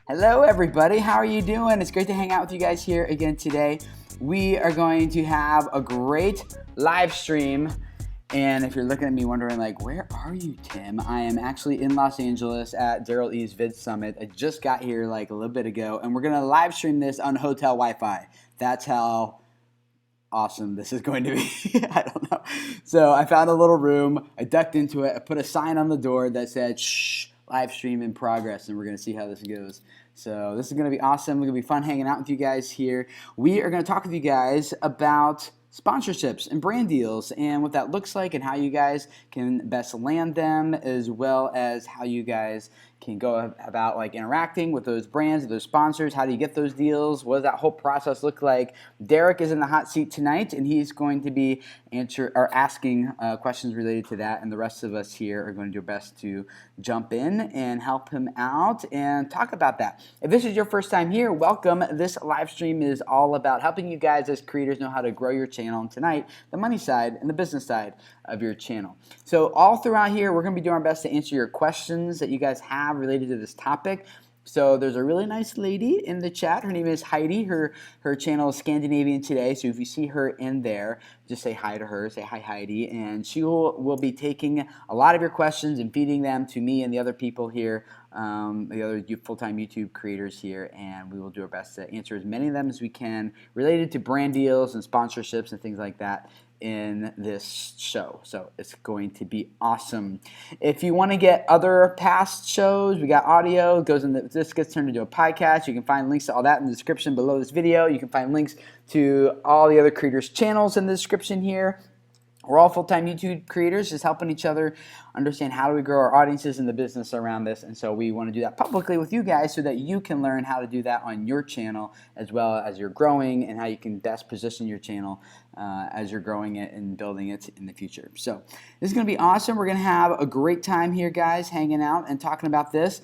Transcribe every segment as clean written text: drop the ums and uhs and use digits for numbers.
Hello everybody, how are you doing? It's great to hang out with you guys here again today. We are going to have a great live stream, and if you're looking at me wondering like, where are you, Tim? I am actually in Los Angeles at Daryl E's Vid Summit. I just got here like a little bit ago, and we're gonna live stream this on hotel Wi-Fi. That's how awesome this is going to be. I don't know. So I found a little room, I ducked into it, I put a sign on the door that said, shh, live stream in progress, and we're going to see how this goes. So this is going to be awesome. It's going to be fun hanging out with you guys here. We are going to talk with you guys about sponsorships and brand deals and what that looks like and how you guys can best land them, as well as how you guys can go about like interacting with those brands, those sponsors. How do you get those deals? What does that whole process look like? Derek is in the hot seat tonight, and he's going to be asking questions related to that, and the rest of us here are going to do our best to jump in and help him out and talk about that. If this is your first time here, welcome. This live stream is all about helping you guys as creators know how to grow your channel, and tonight, the money side and the business side of your channel. So all throughout here, we're going to be doing our best to answer your questions that you guys have related to this topic. So there's a really nice lady in the chat. Her name is Heidi. Her channel is Scandinavian Today. So if you see her in there, just say hi to her. Say hi, Heidi. And she will be taking a lot of your questions and feeding them to me and the other people here, the other full-time YouTube creators here. And we will do our best to answer as many of them as we can related to brand deals and sponsorships and things like that in this show. So it's going to be awesome. If you want to get other past shows, we got audio. This gets turned into a podcast. You can find links to all that in the description below this video. You can find links to all the other creators' channels in the description here. We're all full-time YouTube creators, just helping each other understand how do we grow our audiences in the business around this. And so we want to do that publicly with you guys so that you can learn how to do that on your channel as well as you're growing, and how you can best position your channel as you're growing it and building it in the future. So this is going to be awesome. We're going to have a great time here, guys, hanging out and talking about this.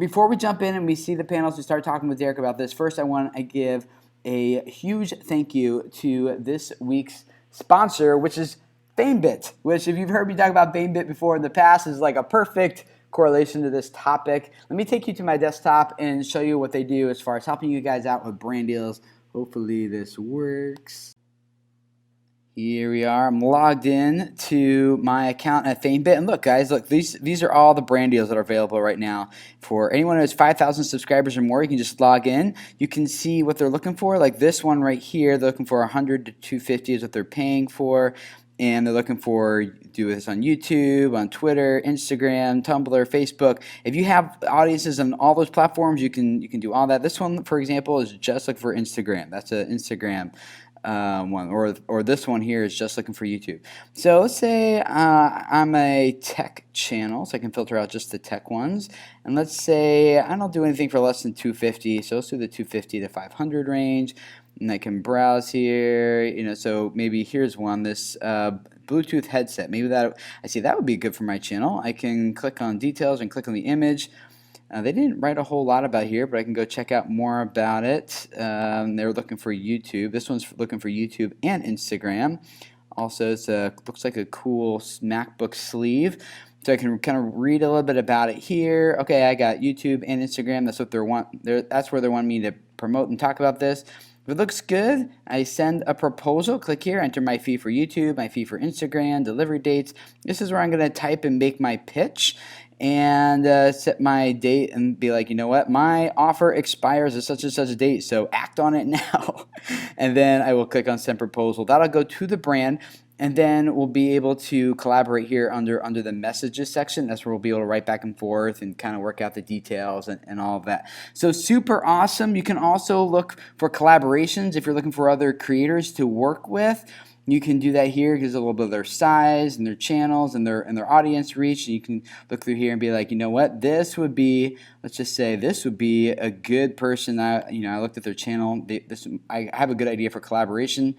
Before we jump in and we see the panels, we start talking with Derek about this. First, I want to give a huge thank you to this week's sponsor, which is Famebit, which if you've heard me talk about Famebit before in the past is like a perfect correlation to this topic. Let me take you to my desktop and show you what they do as far as helping you guys out with brand deals. Hopefully this works. Here we are. I'm logged in to my account at Famebit. And look, guys, look, these are all the brand deals that are available right now. For anyone who has 5,000 subscribers or more, you can just log in. You can see what they're looking for. Like this one right here, they're looking for 100 to 250 is what they're paying for. And they're looking for do this on YouTube, on Twitter, Instagram, Tumblr, Facebook. If you have audiences on all those platforms, you can do all that. This one, for example, is just looking for Instagram. That's an Instagram one, or this one here is just looking for YouTube. So let's say I'm a tech channel, so I can filter out just the tech ones. And let's say I don't do anything for less than 250, so let's do the 250 to 500 range. And I can browse here, so maybe here's one, this Bluetooth headset. Maybe that, I see that would be good for my channel. I can click on details and click on the image. They didn't write a whole lot about here, but I can go check out more about it. They're looking for YouTube. This one's looking for YouTube and Instagram. Also, looks like a cool MacBook sleeve. So I can kind of read a little bit about it here. Okay, I got YouTube and Instagram. That's what that's where they want me to promote and talk about this. If it looks good, I send a proposal. Click here, enter my fee for YouTube, my fee for Instagram, delivery dates. This is where I'm going to type and make my pitch and set my date and be like, you know what, my offer expires at such and such a date, so act on it now. And then I will click on send proposal. That'll go to the brand. And then we'll be able to collaborate here under the messages section. That's where we'll be able to write back and forth and kind of work out the details and all of that. So super awesome. You can also look for collaborations if you're looking for other creators to work with. You can do that here because a little bit of their size and their channels and their audience reach. And you can look through here and be like, you know what, this would be, let's just say this would be a good person. I looked at their channel. I have a good idea for collaboration.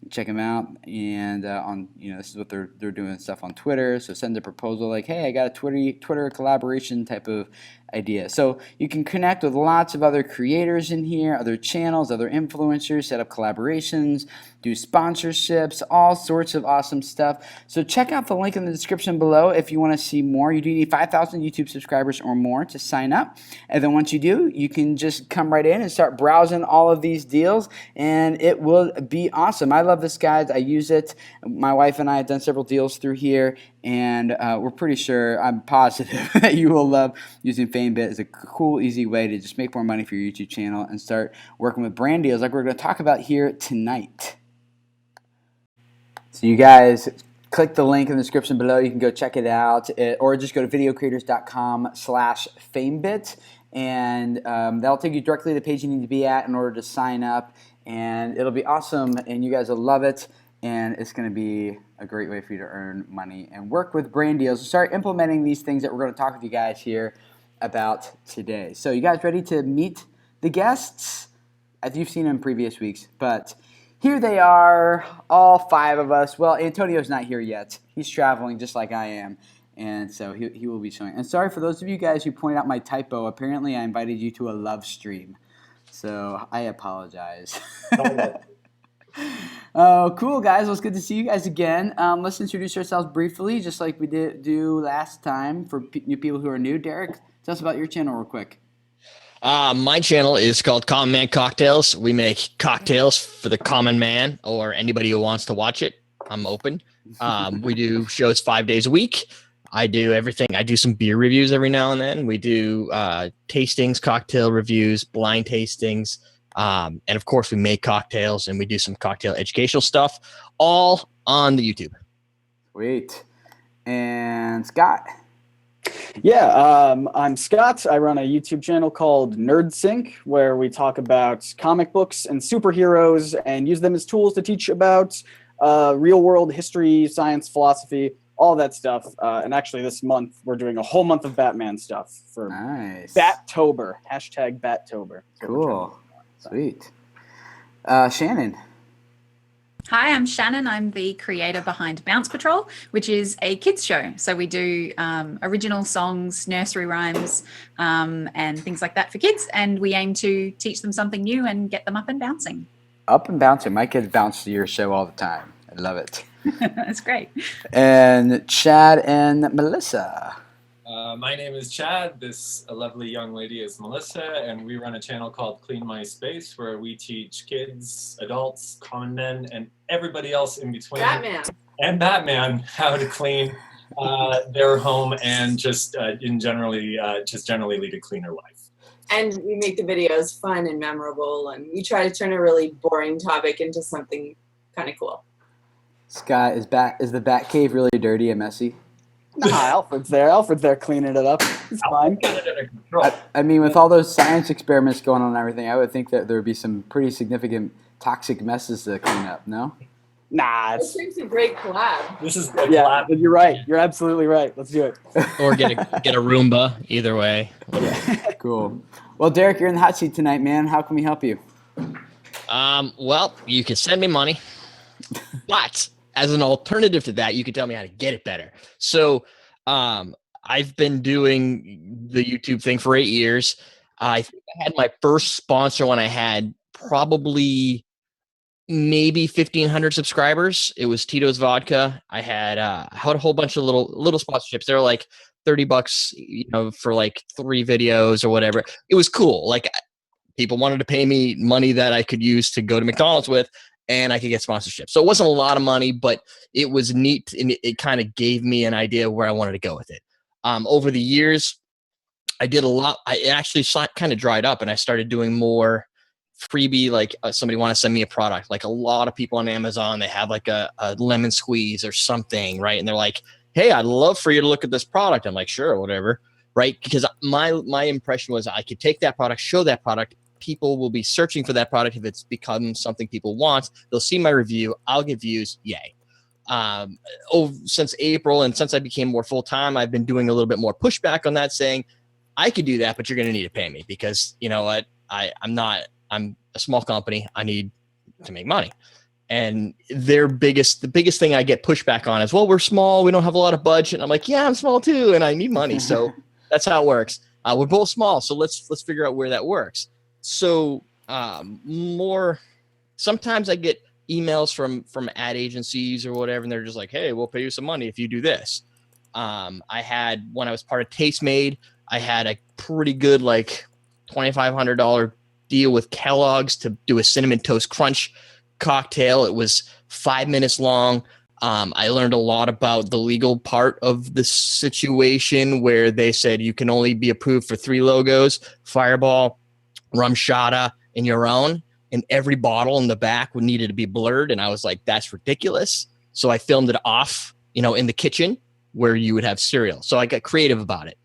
Check them out, and this is what they're doing stuff on Twitter. So send a proposal like, hey, I got a Twitter collaboration type of idea. So you can connect with lots of other creators in here, other channels, other influencers, set up collaborations, do sponsorships, all sorts of awesome stuff. So check out the link in the description below if you want to see more. You do need 5,000 YouTube subscribers or more to sign up. And then once you do, you can just come right in and start browsing all of these deals, and it will be awesome. I love this, guys. I use it. My wife and I have done several deals through here, and we're pretty sure, I'm positive, that you will love using Famebit. It's a cool, easy way to just make more money for your YouTube channel and start working with brand deals like we're going to talk about here tonight. So you guys, click the link in the description below. You can go check it out, or just go to videocreators.com/Famebit, and that'll take you directly to the page you need to be at in order to sign up, and it'll be awesome, and you guys will love it, and it's going to be a great way for you to earn money and work with brand deals. So start implementing these things that we're going to talk with you guys here about today. So you guys ready to meet the guests? As you've seen in previous weeks, but here they are, all 5 of us. Well, Antonio's not here yet. He's traveling just like I am, and so he will be showing. And sorry for those of you guys who pointed out my typo. Apparently, I invited you to a love stream, so I apologize. Oh, cool, guys. Well, it's good to see you guys again. Let's introduce ourselves briefly, just like we did do last time for new people who are new. Derek, tell us about your channel real quick. My channel is called Common Man Cocktails. We make cocktails for the common man or anybody who wants to watch it. I'm open. We do shows 5 days a week. I do everything. I do some beer reviews every now and then. We do tastings, cocktail reviews, blind tastings. And of course, we make cocktails and we do some cocktail educational stuff, all on the YouTube. Sweet. And Scott. Yeah, I'm Scott. I run a YouTube channel called Nerd Sync, where we talk about comic books and superheroes and use them as tools to teach about real world history, science, philosophy, all that stuff. And actually this month, we're doing a whole month of Batman stuff for Battober, #Battober. Cool. Sweet. Shannon. Hi, I'm Shannon. I'm the creator behind Bounce Patrol, which is a kids show. So we do original songs, nursery rhymes, and things like that for kids. And we aim to teach them something new and get them up and bouncing. Up and bouncing. My kids bounce to your show all the time. I love it. That's great. And Chad and Melissa. My name is Chad. This lovely young lady is Melissa, and we run a channel called Clean My Space, where we teach kids, adults, common men, and everybody else in between, Batman how to clean their home and just generally lead a cleaner life. And we make the videos fun and memorable, and we try to turn a really boring topic into something kind of cool. Scott, is the Batcave really dirty and messy? Nah, Alfred's there. Alfred's there cleaning it up. It's fine. I mean, with all those science experiments going on and everything, I would think that there would be some pretty significant toxic messes to clean up, no? Nah, This makes a great collab. This is a yeah, collab. you're right. You're absolutely right. Let's do it. Or get a Roomba, either way. Cool. Well, Derek, you're in the hot seat tonight, man. How can we help you? Well, you can send me money, but as an alternative to that, you can tell me how to get it better. So I've been doing the YouTube thing for 8 years. I think I had my first sponsor when I had probably maybe 1,500 subscribers. It was Tito's Vodka. I had a whole bunch of little sponsorships. They were like $30, for like 3 videos or whatever. It was cool. Like people wanted to pay me money that I could use to go to McDonald's with, and I could get sponsorship. So it wasn't a lot of money, but it was neat, and it kind of gave me an idea where I wanted to go with it. Over the years, I did a lot. I actually kind of dried up, and I started doing more freebie, like somebody want to send me a product. Like a lot of people on Amazon, they have like a lemon squeeze or something, right? And they're like, hey, I'd love for you to look at this product. I'm like, sure, whatever, right? Because my impression was I could take that product, show that product. People will be searching for that product. If it's become something people want, they'll see my review. I'll get views. Yay. Since April and since I became more full-time, I've been doing a little bit more pushback on that, saying I could do that, but you're going to need to pay me because you know what? I'm a small company. I need to make money. And the biggest thing I get pushback on is, well, we're small. We don't have a lot of budget. And I'm like, yeah, I'm small too. And I need money. So that's how it works. We're both small, so let's figure out where that works. So sometimes I get emails from ad agencies or whatever, and they're just like, hey, we'll pay you some money if you do this. I had, when I was part of Tastemade, I had a pretty good like $2,500 deal with Kellogg's to do a cinnamon toast crunch cocktail. It was 5 minutes long. I learned a lot about the legal part of the situation where they said you can only be approved for 3 logos: Fireball, Rum Shada, and your own. And every bottle in the back needed to be blurred. And I was like, that's ridiculous. So I filmed it off, in the kitchen where you would have cereal. So I got creative about it.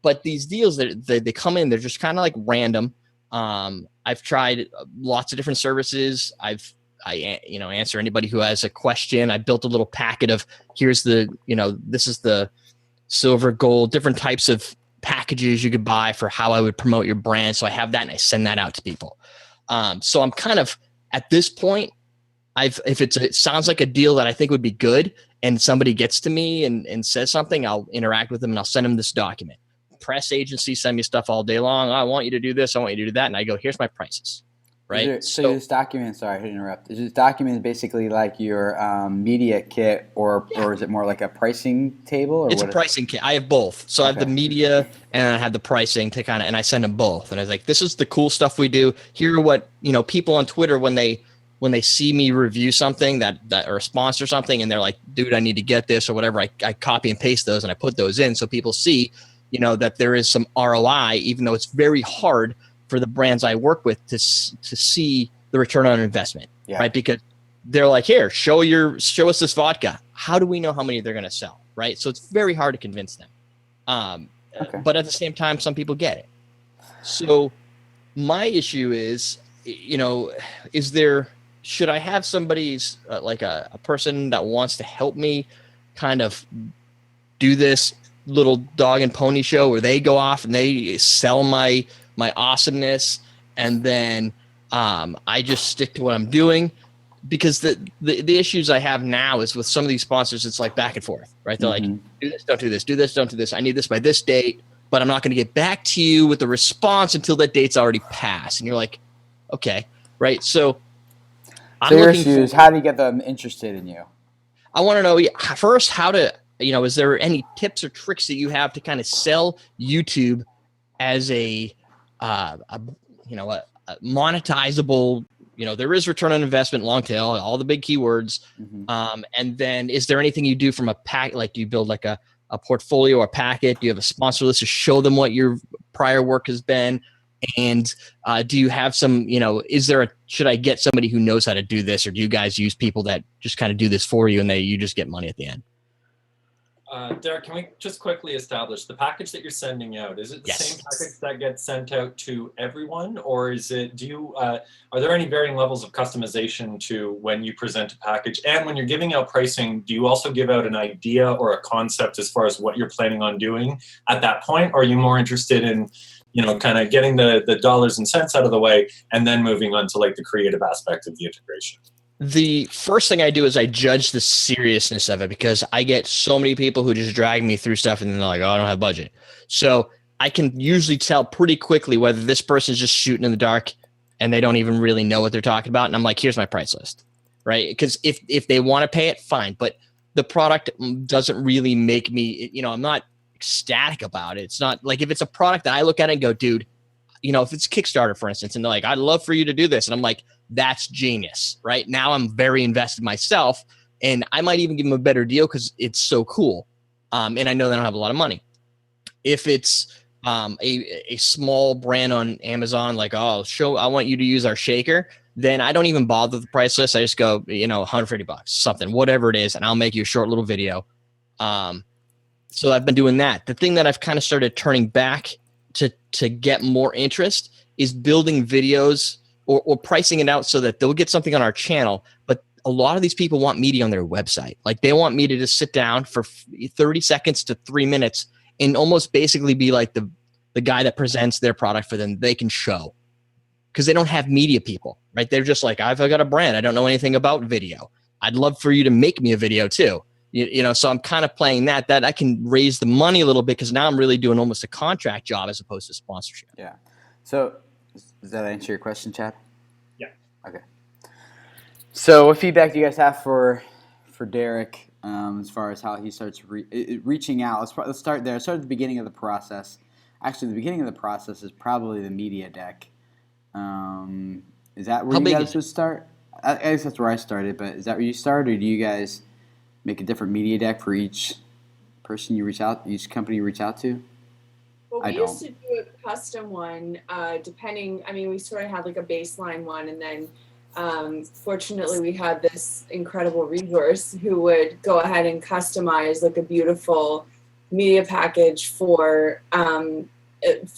But these deals, they come in, they're just kind of like random. I've tried lots of different services. I answer anybody who has a question. I built a little packet of, here's the, this is the silver, gold, different types of packages you could buy for how I would promote your brand. So I have that and I send that out to people. So I'm kind of at this point, if it sounds like a deal that I think would be good and somebody gets to me and says something, I'll interact with them and I'll send them this document. Press agencies send me stuff all day long. I want you to do this. I want you to do that. And I go, here's my prices. Right. So this document, sorry to interrupt. Is this document basically like your media kit or is it more like a pricing table? Or it's a pricing kit. I have both. So I have the media and I have the pricing to and I send them both. And I was like, this is the cool stuff we do. Here are what, people on Twitter, when they see me review something that or sponsor something and they're like, dude, I need to get this or whatever. I copy and paste those and I put those in so people see, that there is some ROI, even though it's very hard for the brands I work with to see the return on investment, right? Because they're like, here, show us this vodka. How do we know how many they're going to sell, right? So it's very hard to convince them. But at the same time, some people get it. So my issue is, should I have somebody's like a person that wants to help me kind of do this little dog and pony show where they go off and they sell my awesomeness, and then I just stick to what I'm doing? Because the issues I have now is with some of these sponsors, it's like back and forth, right? They're like, do this, don't do this, do this, don't do this. I need this by this date, but I'm not going to get back to you with the response until that date's already passed. And you're like, okay, right? So your issue is, how do you get them interested in you? I want to know first how to, is there any tips or tricks that you have to kind of sell YouTube as a monetizable, there is return on investment, long tail, all the big keywords. And then is there anything you do from a pack? Like, do you build like a portfolio or packet? Do you have a sponsor list to show them what your prior work has been? And do you have some, should I get somebody who knows how to do this? Or do you guys use people that just kind of do this for you and you just get money at the end? Derek, can we just quickly establish the package that you're sending out? Is it the same package that gets sent out to everyone, or is it? Are there any varying levels of customization to when you present a package? And when you're giving out pricing, do you also give out an idea or a concept as far as what you're planning on doing at that point? Or are you more interested in, kind of getting the dollars and cents out of the way and then moving on to like the creative aspect of the integration? The first thing I do is I judge the seriousness of it, because I get so many people who just drag me through stuff and then they're like, oh, I don't have budget. So I can usually tell pretty quickly whether this person's just shooting in the dark and they don't even really know what they're talking about. And I'm like, here's my price list, right? Because if they want to pay it, fine. But the product doesn't really make me, I'm not ecstatic about it. It's not like, if it's a product that I look at it and go, dude, if it's Kickstarter, for instance, and they're like, I'd love for you to do this. And I'm like, that's genius, right? Now I'm very invested myself, and I might even give them a better deal because it's so cool. And I know they don't have a lot of money. If it's a small brand on Amazon, like, I want you to use our shaker, then I don't even bother with the price list. I just go, $150, something, whatever it is, and I'll make you a short little video. So I've been doing that. The thing that I've kind of started turning back to get more interest is building videos or pricing it out so that they'll get something on our channel. But a lot of these people want media on their website. Like, they want me to just sit down for 30 seconds to 3 minutes and almost basically be like the guy that presents their product for them. They can show, because they don't have media people, right? They're just like, I've got a brand. I don't know anything about video. I'd love for you to make me a video too. You know, so I'm kind of playing that I can raise the money a little bit because now I'm really doing almost a contract job as opposed to sponsorship. Yeah. So does that answer your question, Chad? Yeah. Okay. So what feedback do you guys have for Derek as far as how he starts reaching out? Let's start there. Start at the beginning of the process. Actually, the beginning of the process is probably the media deck. Is that where you guys would start? I guess that's where I started, but is that where you started, or do you guys make a different media deck for each person you reach out, each company you reach out to? Well, we used to do a custom one, depending. I mean, we sort of had like a baseline one, and then fortunately we had this incredible resource who would go ahead and customize like a beautiful media package for a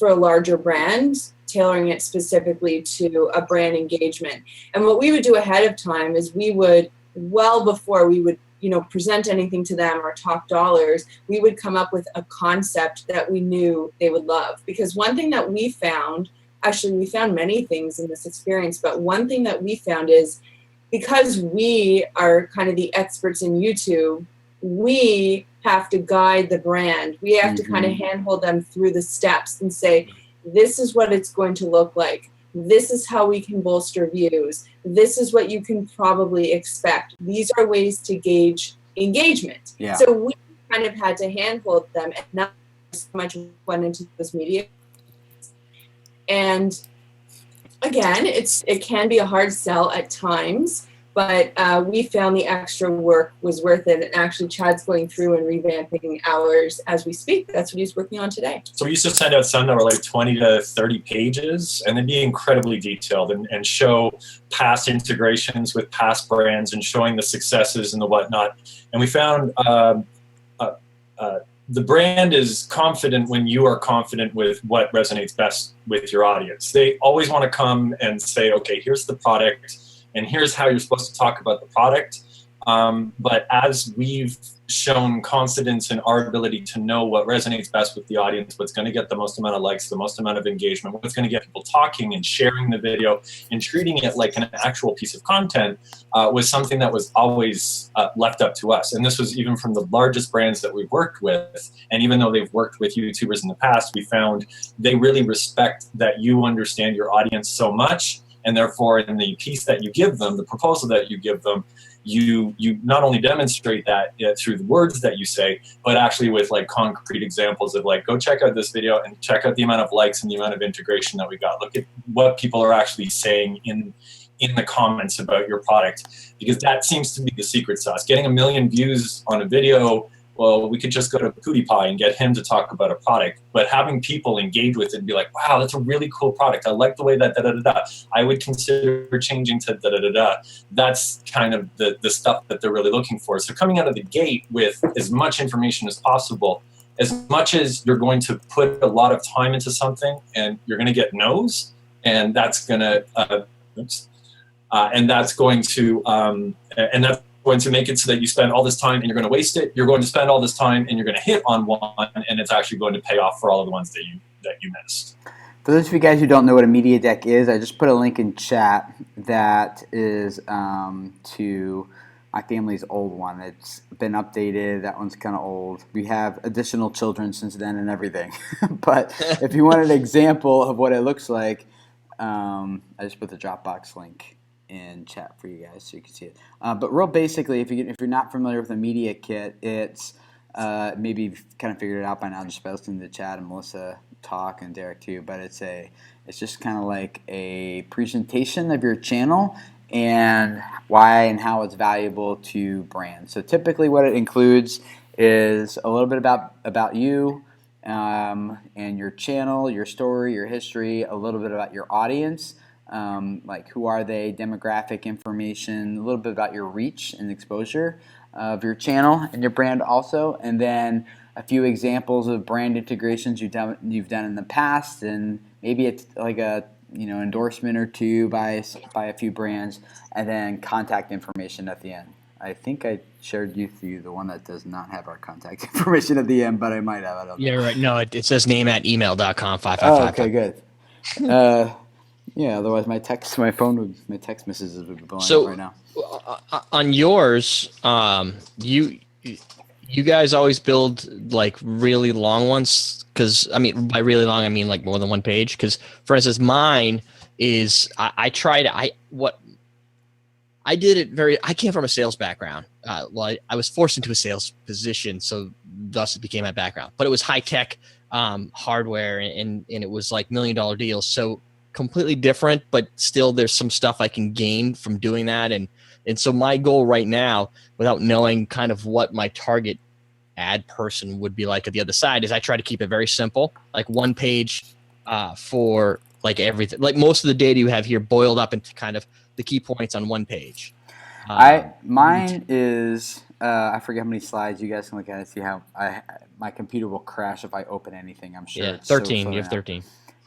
larger brand, tailoring it specifically to a brand engagement. And what we would do ahead of time is we would, well before we would, present anything to them or talk dollars, we would come up with a concept that we knew they would love. Because one thing that we found, actually we found many things in this experience, but one thing that we found is because we are kind of the experts in YouTube, we have to guide the brand. We have to kind of handhold them through the steps and say, this is what it's going to look like. This is how we can bolster views. This is what you can probably expect. These are ways to gauge engagement. Yeah. So we kind of had to handhold them, and not so much went into this media. And again, it can be a hard sell at times, but we found the extra work was worth it. And actually, Chad's going through and revamping ours as we speak. That's what he's working on today. So we used to send out some that were like 20 to 30 pages, and they'd be incredibly detailed and show past integrations with past brands and showing the successes and the whatnot. And we found the brand is confident when you are confident with what resonates best with your audience. They always want to come and say, okay, here's the product, and here's how you're supposed to talk about the product. But as we've shown confidence in our ability to know what resonates best with the audience, what's going to get the most amount of likes, the most amount of engagement, what's going to get people talking and sharing the video and treating it like an actual piece of content was something that was always left up to us. And this was even from the largest brands that we've worked with. And even though they've worked with YouTubers in the past, we found they really respect that you understand your audience so much. And therefore, in the piece that you give them, the proposal that you give them, you not only demonstrate that through the words that you say, but actually with like concrete examples of like, go check out this video and check out the amount of likes and the amount of integration that we got. Look at what people are actually saying in the comments about your product, because that seems to be the secret sauce. Getting 1 million views on a video, well, we could just go to PewDiePie and get him to talk about a product. But having people engage with it and be like, wow, that's a really cool product. I like the way that da-da-da-da. I would consider changing to da-da-da-da. That's kind of the stuff that they're really looking for. So coming out of the gate with as much information as possible, as much as you're going to put a lot of time into something and you're going to get no's, and that's going to, and that's going to make it so that you spend all this time and you're going to waste it. You're going to spend all this time and you're going to hit on one, and it's actually going to pay off for all of the ones that you missed. For those of you guys who don't know what a media deck is, I just put a link in chat that is to my family's old one. It's been updated. That one's kind of old. We have additional children since then and everything. But if you want an example of what it looks like, I just put the Dropbox link in chat for you guys so you can see it. But real basically, if you're not familiar with a media kit, it's maybe you've kind of figured it out by now just by listening to Chad and Melissa talk, and Derek too. But it's just kind of like a presentation of your channel and why and how it's valuable to brands. So typically, what it includes is a little bit about you and your channel, your story, your history, a little bit about your audience. Like who are they, demographic information, a little bit about your reach and exposure of your channel and your brand also, and then a few examples of brand integrations you've done in the past, and maybe it's like a endorsement or two by a few brands, and then contact information at the end. I think I shared with you the one that does not have our contact information at the end, but I might have. I don't know. Yeah, right. No, it says name@email.com 555. Oh, okay, good. Yeah, otherwise my text messages would be blowing up right now. On yours, you guys always build like really long ones? Because I mean, by really long, I mean like more than one page. Because for instance, mine is I did it very. I came from a sales background. I was forced into a sales position, so thus it became my background. But it was high tech hardware, and it was like $1 million deals. So completely different, but still there's some stuff I can gain from doing that. And so my goal right now, without knowing kind of what my target ad person would be like at the other side, is I try to keep it very simple, like one page for like everything, like most of the data you have here boiled up into kind of the key points on one page. Mine is I forget how many slides. You guys can look at it, see how my computer will crash if I open anything. I'm sure. Yeah, it's 13. You have 13.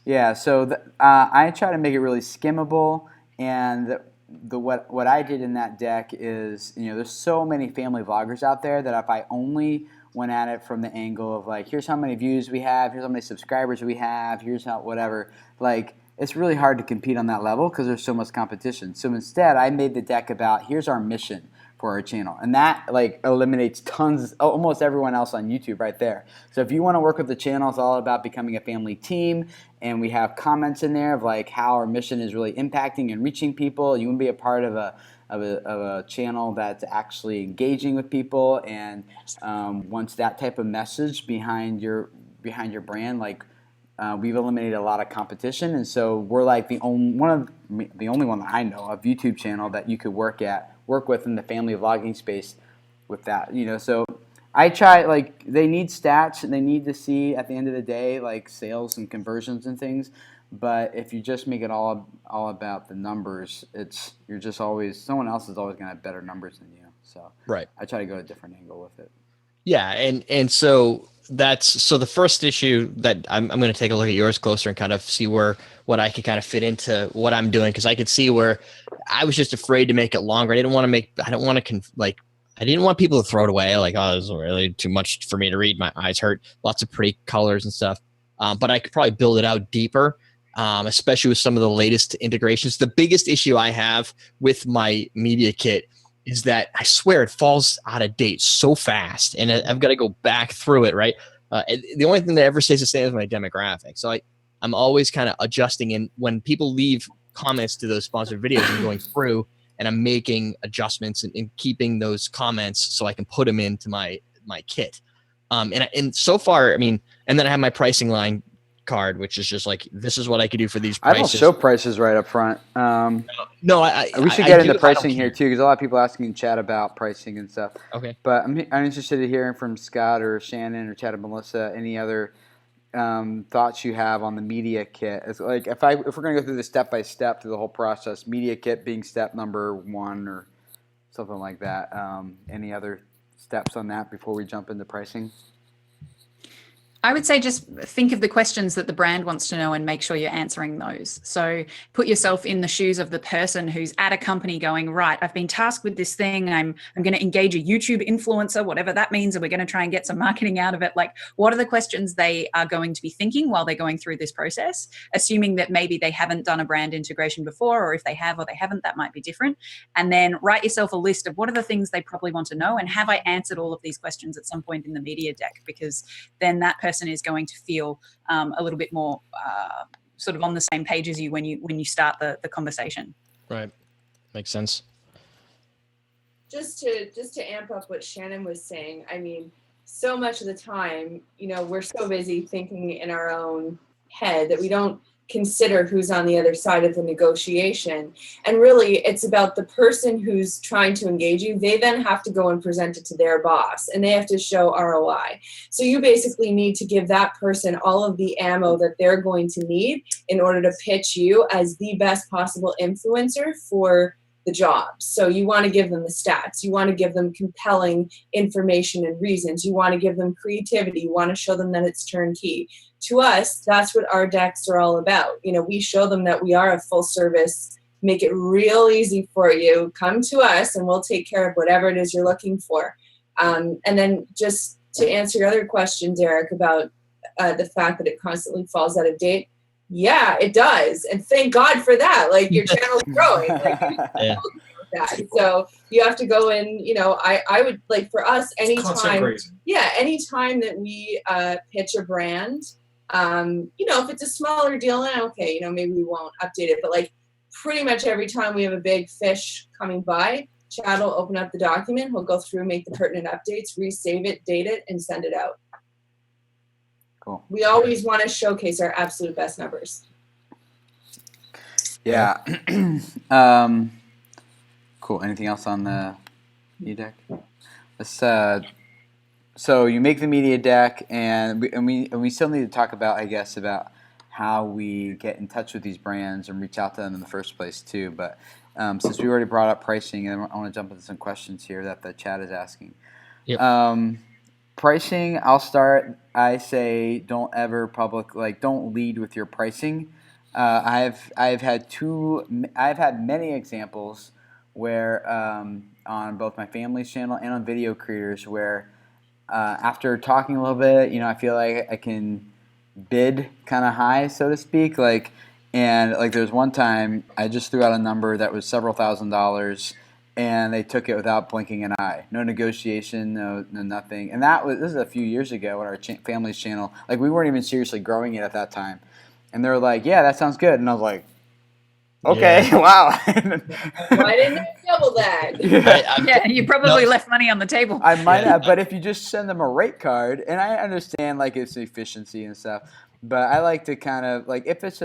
Yeah, so I try to make it really skimmable, and what I did in that deck is, there's so many family vloggers out there that if I only went at it from the angle of like, here's how many views we have, here's how many subscribers we have, here's how whatever, like, it's really hard to compete on that level because there's so much competition. So instead, I made the deck about here's our mission for our channel, and that like eliminates almost everyone else on YouTube right there. So if you want to work with the channel, it's all about becoming a family team, and we have comments in there of like how our mission is really impacting and reaching people. You want to be a part of a channel that's actually engaging with people and wants that type of message behind your brand, like. We've eliminated a lot of competition, and so we're like the only one that I know of YouTube channel that you could work with in the family vlogging space with that. So I try, like, they need stats and they need to see at the end of the day like sales and conversions and things. But if you just make it all about the numbers, you're just always, someone else is always going to have better numbers than you. So right. I try to go a different angle with it. Yeah, and so so the first issue that I'm going to take a look at yours closer and kind of see what I could kind of fit into what I'm doing, because I could see where I was just afraid to make it longer. I didn't want people to throw it away. Like, oh, this is really too much for me to read. My eyes hurt. Lots of pretty colors and stuff. But I could probably build it out deeper, especially with some of the latest integrations. The biggest issue I have with my media kit is that I swear it falls out of date so fast, and I've got to go back through it, right? The only thing that ever stays the same is my demographic. So I'm always kind of adjusting, and when people leave comments to those sponsored videos, I'm going through and I'm making adjustments and keeping those comments so I can put them into my kit. And so far, I mean, and then I have my pricing line card, which is just like, this is what I could do for these prices. I don't show prices right up front. No, we should get into pricing here too, because a lot of people asking in chat about pricing and stuff. Okay. But I'm interested in hearing from Scott or Shannon or Chad and Melissa any other thoughts you have on the media kit. It's like if we're going to go through the step by step through the whole process, media kit being step number 1 or something like that. Any other steps on that before we jump into pricing? I would say just think of the questions that the brand wants to know and make sure you're answering those. So put yourself in the shoes of the person who's at a company going, right, I've been tasked with this thing. I'm going to engage a YouTube influencer, whatever that means, and we're going to try and get some marketing out of it. Like, what are the questions they are going to be thinking while they're going through this process, assuming that maybe they haven't done a brand integration before, or if they have or they haven't, that might be different. And then write yourself a list of what are the things they probably want to know, and have I answered all of these questions at some point in the media deck, because then that person is going to feel a little bit more sort of on the same page as you when you start the conversation. Right, makes sense. Just to amp up what Shannon was saying, I mean, so much of the time, we're so busy thinking in our own head that we don't consider who's on the other side of the negotiation. And really, it's about the person who's trying to engage you. They then have to go and present it to their boss, and they have to show ROI. So you basically need to give that person all of the ammo that they're going to need in order to pitch you as the best possible influencer for the job. So you want to give them the stats. You want to give them compelling information and reasons. You want to give them creativity. You want to show them that it's turnkey. To us, that's what our decks are all about. We show them that we are a full service, make it real easy for you. Come to us and we'll take care of whatever it is you're looking for. And then just to answer your other question, Derek, about the fact that it constantly falls out of date. Yeah, it does. And thank God for that. Like, your channel's growing. Like, yeah. that. So you have to go in, you know, I would like for us anytime that we pitch a brand, you know, if it's a smaller deal, then okay, you know, maybe we won't update it. But like pretty much every time we have a big fish coming by, Chad will open up the document, he'll go through, make the pertinent updates, resave it, date it, and send it out. Cool. We always want to showcase our absolute best numbers. Yeah. Cool. Anything else on the media deck? Let's, so you make the media deck, and we still need to talk about, I guess, about how we get in touch with these brands and reach out to them in the first place too. But since we already brought up pricing, and I want to jump into some questions here that the chat is asking. Yep. Pricing, I'll start. I say don't lead with your pricing. I've had many examples where on both my family's channel and on Video Creators where after talking a little bit, you know, I feel like I can bid kind of high, so to speak. And there's one time I just threw out a number that was several $1,000s, and they took it without blinking an eye. No negotiation, no nothing. And this is a few years ago on our family's channel. Like, we weren't even seriously growing it at that time. And they were like, yeah, that sounds good. And I was like, okay, yeah. Wow. Why didn't I double that? Yeah, you probably left money on the table. I might have, but if you just send them a rate card, and I understand like it's efficiency and stuff, but I like to kind of like if it's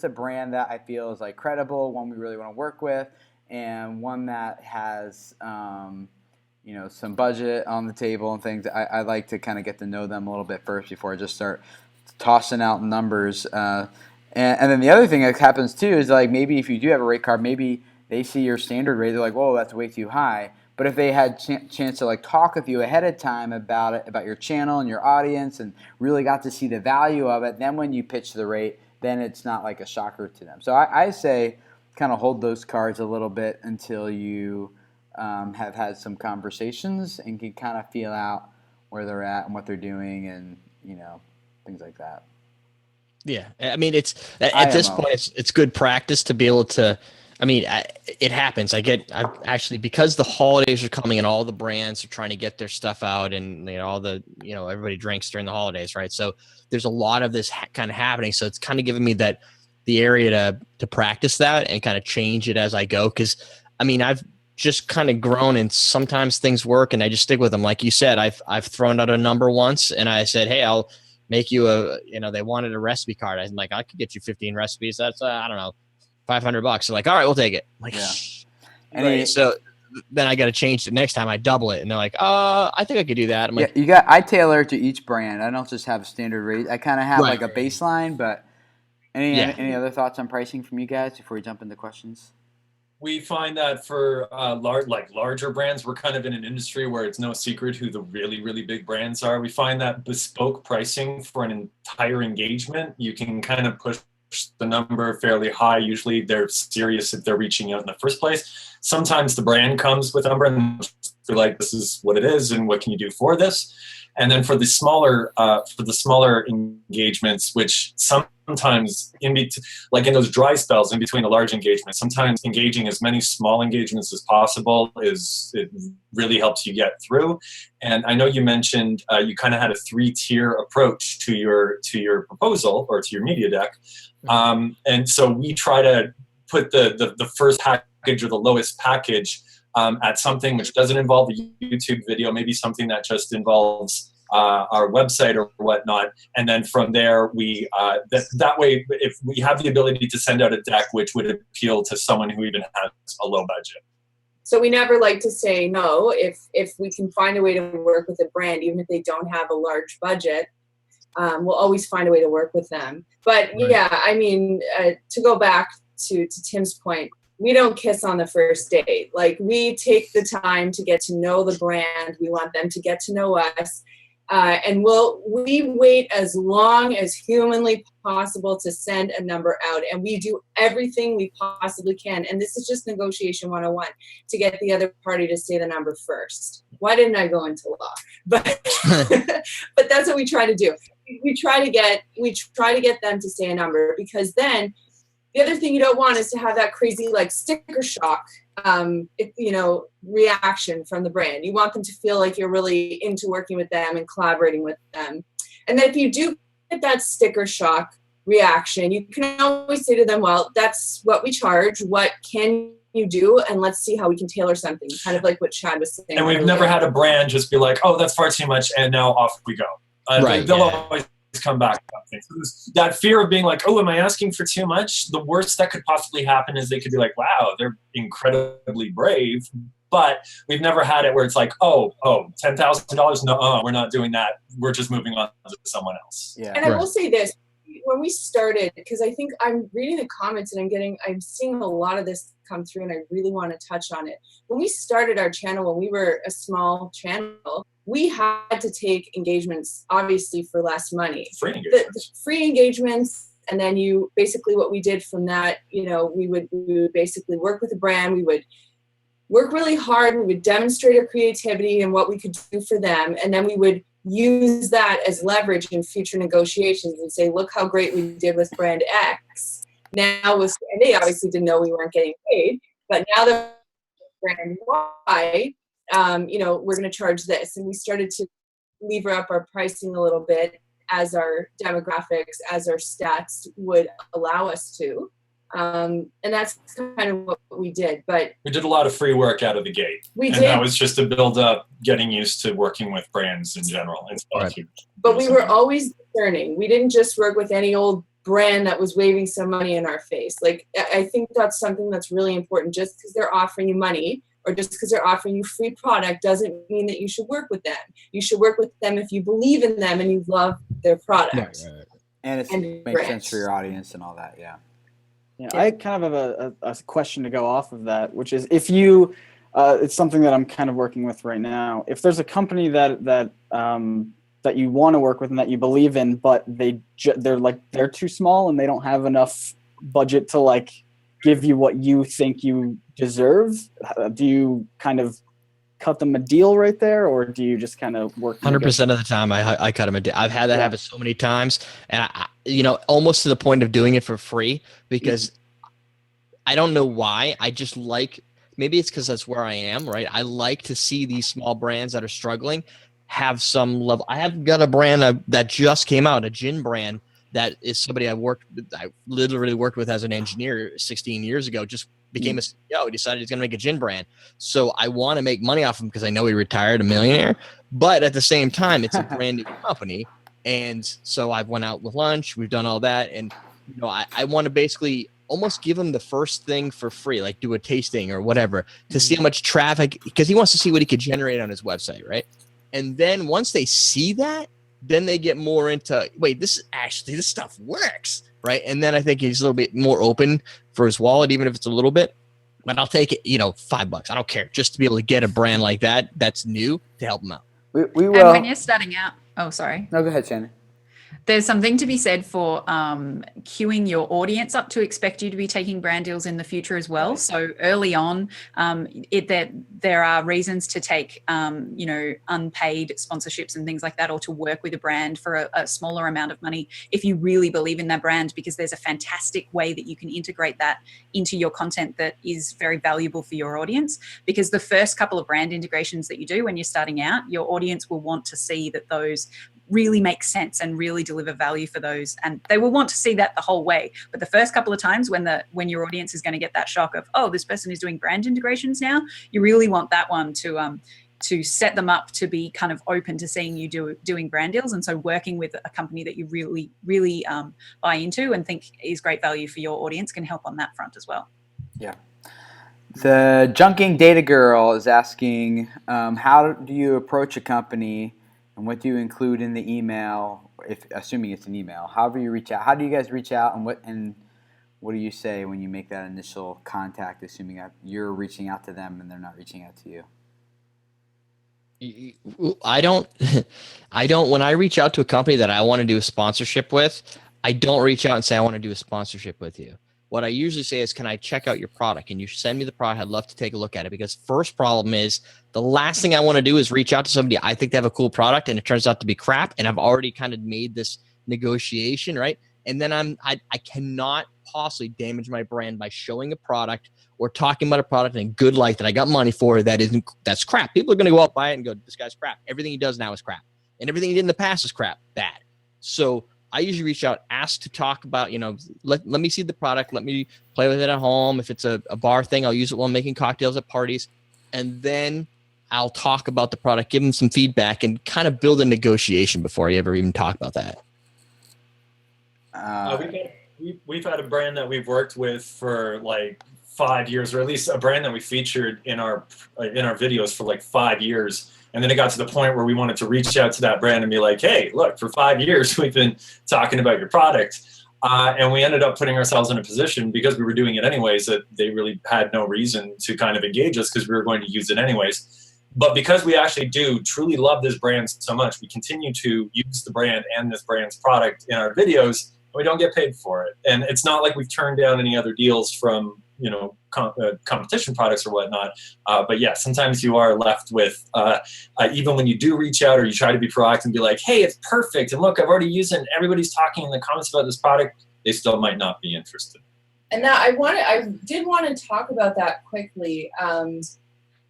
a brand that I feel is like credible, one we really want to work with, and one that has you know, some budget on the table and things, I like to kind of get to know them a little bit first before I just start tossing out numbers. And then the other thing that happens too is like maybe if you do have a rate card, maybe they see your standard rate, they're like, whoa, that's way too high. But if they had chance to like talk with you ahead of time about it, about your channel and your audience, and really got to see the value of it, then when you pitch the rate, then it's not like a shocker to them. So I say kind of hold those cards a little bit until you have had some conversations and can kind of feel out where they're at and what they're doing, and you know, things like that. Yeah, I mean, it's at this point, it's good practice to be able to. I mean, it happens. I've actually, because the holidays are coming and all the brands are trying to get their stuff out, and you know, everybody drinks during the holidays, right? So there's a lot of this kind of happening. So it's kind of giving me the area to practice that and kind of change it as I go. Because I mean, I've just kind of grown, and sometimes things work, and I just stick with them. Like you said, I've thrown out a number once, and I said, hey, I'll make you they wanted a recipe card. I'm like, I could get you 15 recipes. That's I don't know, $500. So like, all right, we'll take it. Like, yeah. Right. So then I got to change it next time. I double it, and they're like, I think I could do that. I'm like, I tailor to each brand. I don't just have a standard rate. I kind of have like a baseline. But any other thoughts on pricing from you guys before we jump into questions? We find that for larger brands, we're kind of in an industry where it's no secret who the really, really big brands are. We find that bespoke pricing for an entire engagement, you can kind of push the number fairly high. Usually they're serious if they're reaching out in the first place. Sometimes the brand comes with a number and they're like, this is what it is and what can you do for this? And then for the smaller engagements, which sometimes in those dry spells in between the large engagements, sometimes engaging as many small engagements as possible it really helps you get through. And I know you mentioned you kind of had a 3-tier approach to your proposal or to your media deck. And so we try to put the first package or the lowest package at something which doesn't involve the YouTube video, maybe something that just involves our website or whatnot. And then from there, we that way, if we have the ability to send out a deck which would appeal to someone who even has a low budget. So we never like to say no if we can find a way to work with a brand, even if they don't have a large budget. We'll always find a way to work with them. But yeah, I mean, to go back to Tim's point, we don't kiss on the first date. Like, we take the time to get to know the brand. We want them to get to know us. And we wait as long as humanly possible to send a number out. And we do everything we possibly can. And this is just negotiation 101, to get the other party to say the number first. Why didn't I go into law? But but that's what we try to do. We try to get them to say a number, because then the other thing you don't want is to have that crazy like sticker shock reaction from the brand. You want them to feel like you're really into working with them and collaborating with them. And then if you do get that sticker shock reaction, you can always say to them, well, that's what we charge. What can you do? And let's see how we can tailor something, kind of like what Chad was saying. And we've never had a brand just be like, oh, that's far too much, and now off we go. Right. They'll always come back. So that fear of being like, oh, am I asking for too much? The worst that could possibly happen is they could be like, wow, they're incredibly brave. But we've never had it where it's like, oh, $10,000? No, we're not doing that. We're just moving on to someone else. Yeah. And I will say this, when we started, because I think I'm reading the comments and I'm seeing a lot of this come through, and I really want to touch on it. When we started our channel, when we were a small channel, we had to take engagements, obviously, for less money. Free engagements. The free engagements, and then what we did from that, we would basically work with a brand. We would work really hard. We would demonstrate our creativity and what we could do for them, and then we would use that as leverage in future negotiations and say, look how great we did with brand X. Now and they obviously didn't know we weren't getting paid, but now the brand Y, we're going to charge this. And we started to lever up our pricing a little bit as our demographics, as our stats would allow us to. And that's kind of what we did. But we did a lot of free work out of the gate. And that was just to build up getting used to working with brands in general. But we were always discerning. We didn't just work with any old brand that was waving some money in our face. Like, I think that's something that's really important. Just because they're offering you money or just because they're offering you free product doesn't mean that you should work with them. You should work with them if you believe in them and you love their product. Right. And it makes sense for your audience and all that. Yeah. Yeah, I kind of have a question to go off of that, which is if you, it's something that I'm kind of working with right now. If there's a company that you want to work with and that you believe in, but they're too small and they don't have enough budget to like give you what you think you deserve, do you kind of cut them a deal right there, or do you just kind of work? 100% of the time, I cut them a deal. I've had that happen so many times, and I almost to the point of doing it for free because I don't know why. I just like, maybe it's because that's where I am, right? I like to see these small brands that are struggling have some level. I have got a brand that just came out, a gin brand that is somebody I literally worked with as an engineer 16 years ago. Just became a CEO. He decided he's going to make a gin brand. So I want to make money off him because I know he retired a millionaire. But at the same time, it's a brand new company. And so I've went out with lunch. We've done all that. And, I want to basically almost give him the first thing for free, like do a tasting or whatever to see how much traffic, because he wants to see what he could generate on his website, right? And then once they see that, then they get more into, wait, this stuff works, right? And then I think he's a little bit more open for his wallet, even if it's a little bit. But I'll take it, $5. I don't care, just to be able to get a brand like that that's new to help him out. We will. And when you're starting out, oh, sorry. No, go ahead, Shannon. There's something to be said for queuing your audience up to expect you to be taking brand deals in the future as well. So early on, there are reasons to take, unpaid sponsorships and things like that, or to work with a brand for a smaller amount of money if you really believe in that brand, because there's a fantastic way that you can integrate that into your content that is very valuable for your audience. Because the first couple of brand integrations that you do when you're starting out, your audience will want to see that those really make sense and really deliver value for those, and they will want to see that the whole way. But the first couple of times when your audience is going to get that shock of, oh, this person is doing brand integrations now, you really want that one to set them up to be kind of open to seeing you doing brand deals. And so working with a company that you really buy into and think is great value for your audience can help on that front as well. Yeah. The Junking Data Girl is asking, how do you approach a company and what do you include in the email, assuming it's an email? However you reach out, how do you guys reach out, and what do you say when you make that initial contact, assuming that you're reaching out to them and they're not reaching out to you? I don't, when I reach out to a company that I want to do a sponsorship with, I don't reach out and say, I want to do a sponsorship with you. What I usually say is, can I check out your product? And you send me the product. I'd love to take a look at it, because first problem is the last thing I want to do is reach out to somebody. I think they have a cool product and it turns out to be crap. And I've already kind of made this negotiation, right? And then I cannot possibly damage my brand by showing a product or talking about a product in a good light that I got money for that's crap. People are going to go out, buy it and go, this guy's crap. Everything he does now is crap. And everything he did in the past is crap, bad. So I usually reach out, ask to talk about, let me see the product. Let me play with it at home. If it's a bar thing, I'll use it while I'm making cocktails at parties. And then I'll talk about the product, give them some feedback, and kind of build a negotiation before I ever even talk about that. We've had a brand that we've worked with for like 5 years, or at least a brand that we featured in our videos for like 5 years. And then it got to the point where we wanted to reach out to that brand and be like, hey, look, for 5 years, we've been talking about your product. And we ended up putting ourselves in a position, because we were doing it anyways, that they really had no reason to kind of engage us, because we were going to use it anyways. But because we actually do truly love this brand so much, we continue to use the brand and this brand's product in our videos. We don't get paid for it. And it's not like we've turned down any other deals from, competition products or whatnot. But yeah, sometimes you are left with, even when you do reach out or you try to be proactive and be like, hey, it's perfect. And look, I've already used it and everybody's talking in the comments about this product. They still might not be interested. And now I did want to talk about that quickly.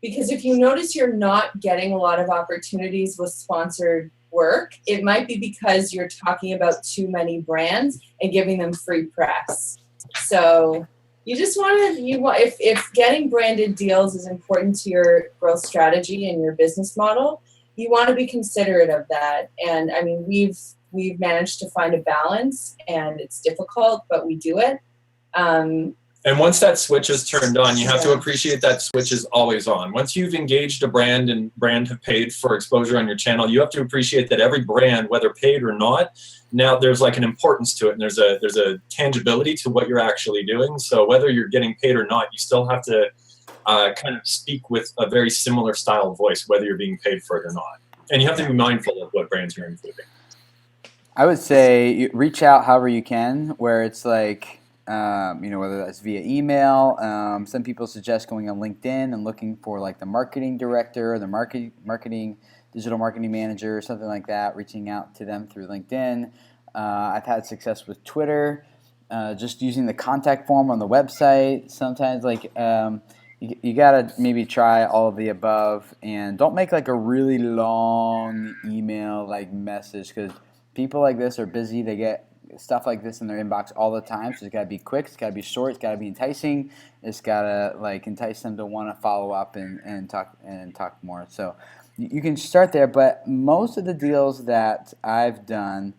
Because if you notice you're not getting a lot of opportunities with sponsored work, it might be because you're talking about too many brands and giving them free press. So you just if getting branded deals is important to your growth strategy and your business model, you want to be considerate of that. And I mean, we've managed to find a balance, and it's difficult, but we do it. And once that switch is turned on, you have to appreciate that switch is always on. Once you've engaged a brand and brand have paid for exposure on your channel, you have to appreciate that every brand, whether paid or not, now there's like an importance to it, and there's a tangibility to what you're actually doing. So whether you're getting paid or not, you still have to kind of speak with a very similar style voice, whether you're being paid for it or not. And you have to be mindful of what brands you're including. I would say reach out however you can, where it's like, whether that's via email. Some people suggest going on LinkedIn and looking for like the marketing director or the marketing digital marketing manager or something like that, reaching out to them through LinkedIn. I've had success with Twitter, just using the contact form on the website. Sometimes you gotta maybe try all of the above, and don't make like a really long email like message, because people like this are busy. They get stuff like this in their inbox all the time, so it's got to be quick, it's got to be short, it's got to be enticing, it's got to like entice them to want to follow up and talk more. So you can start there, but most of the deals that I've done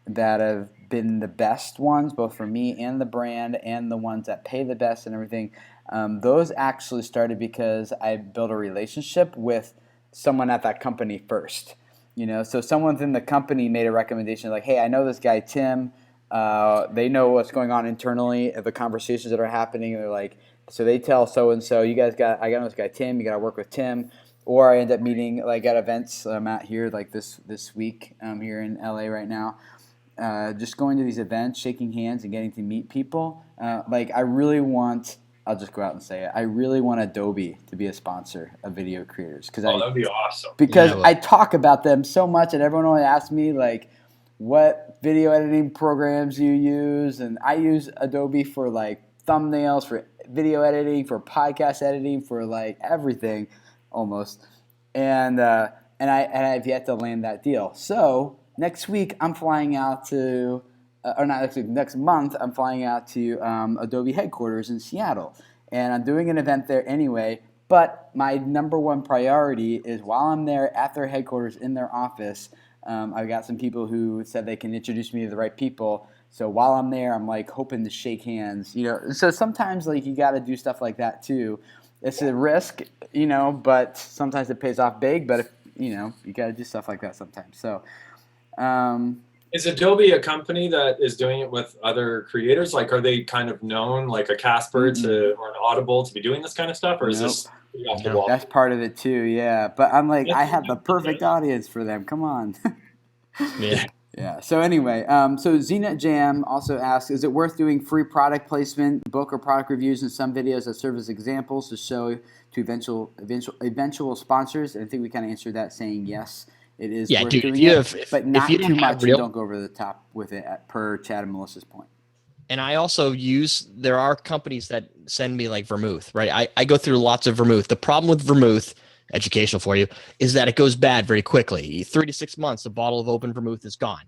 that have been the best ones, both for me and the brand, and the ones that pay the best and everything, those actually started because I built a relationship with someone at that company first. So someone within the company made a recommendation like, hey, I know this guy, Tim. They know what's going on internally, the conversations that are happening. They're like, so they tell so-and-so, I got this guy, Tim, you got to work with Tim. Or I end up meeting like at events I'm at here like this week. I'm here in LA right now. Just going to these events, shaking hands and getting to meet people. I'll just go out and say it. I really want Adobe to be a sponsor of video creators. That'd be awesome. Because I talk about them so much, and everyone always asks me like, what video editing programs you use, and I use Adobe for like thumbnails, for video editing, for podcast editing, for like everything, almost. And I've yet to land that deal. So next week I'm flying out to. Or not next week, next month, I'm flying out to Adobe headquarters in Seattle. And I'm doing an event there anyway. But my number one priority is while I'm there at their headquarters in their office, I've got some people who said they can introduce me to the right people. So while I'm there, I'm like hoping to shake hands. So sometimes like you got to do stuff like that too. It's a risk, but sometimes it pays off big. But if you got to do stuff like that sometimes. So. Is Adobe a company that is doing it with other creators? Like, are they kind of known, like a Casper or an Audible, to be doing this kind of stuff, or is this off the wall? That's part of it too, yeah. But I'm like, I have the perfect audience for them. Come on. Yeah. Yeah. So anyway, so Zenit Jam also asks, is it worth doing free product placement, book or product reviews in some videos that serve as examples to show to eventual sponsors? And I think we kind of answered that saying yes. It is worth doing it, but not too much. Don't go over the top with it per Chad and Melissa's point. And I also there are companies that send me like vermouth, right? I go through lots of vermouth. The problem with vermouth, educational for you, is that it goes bad very quickly. 3 to 6 months, the bottle of open vermouth is gone.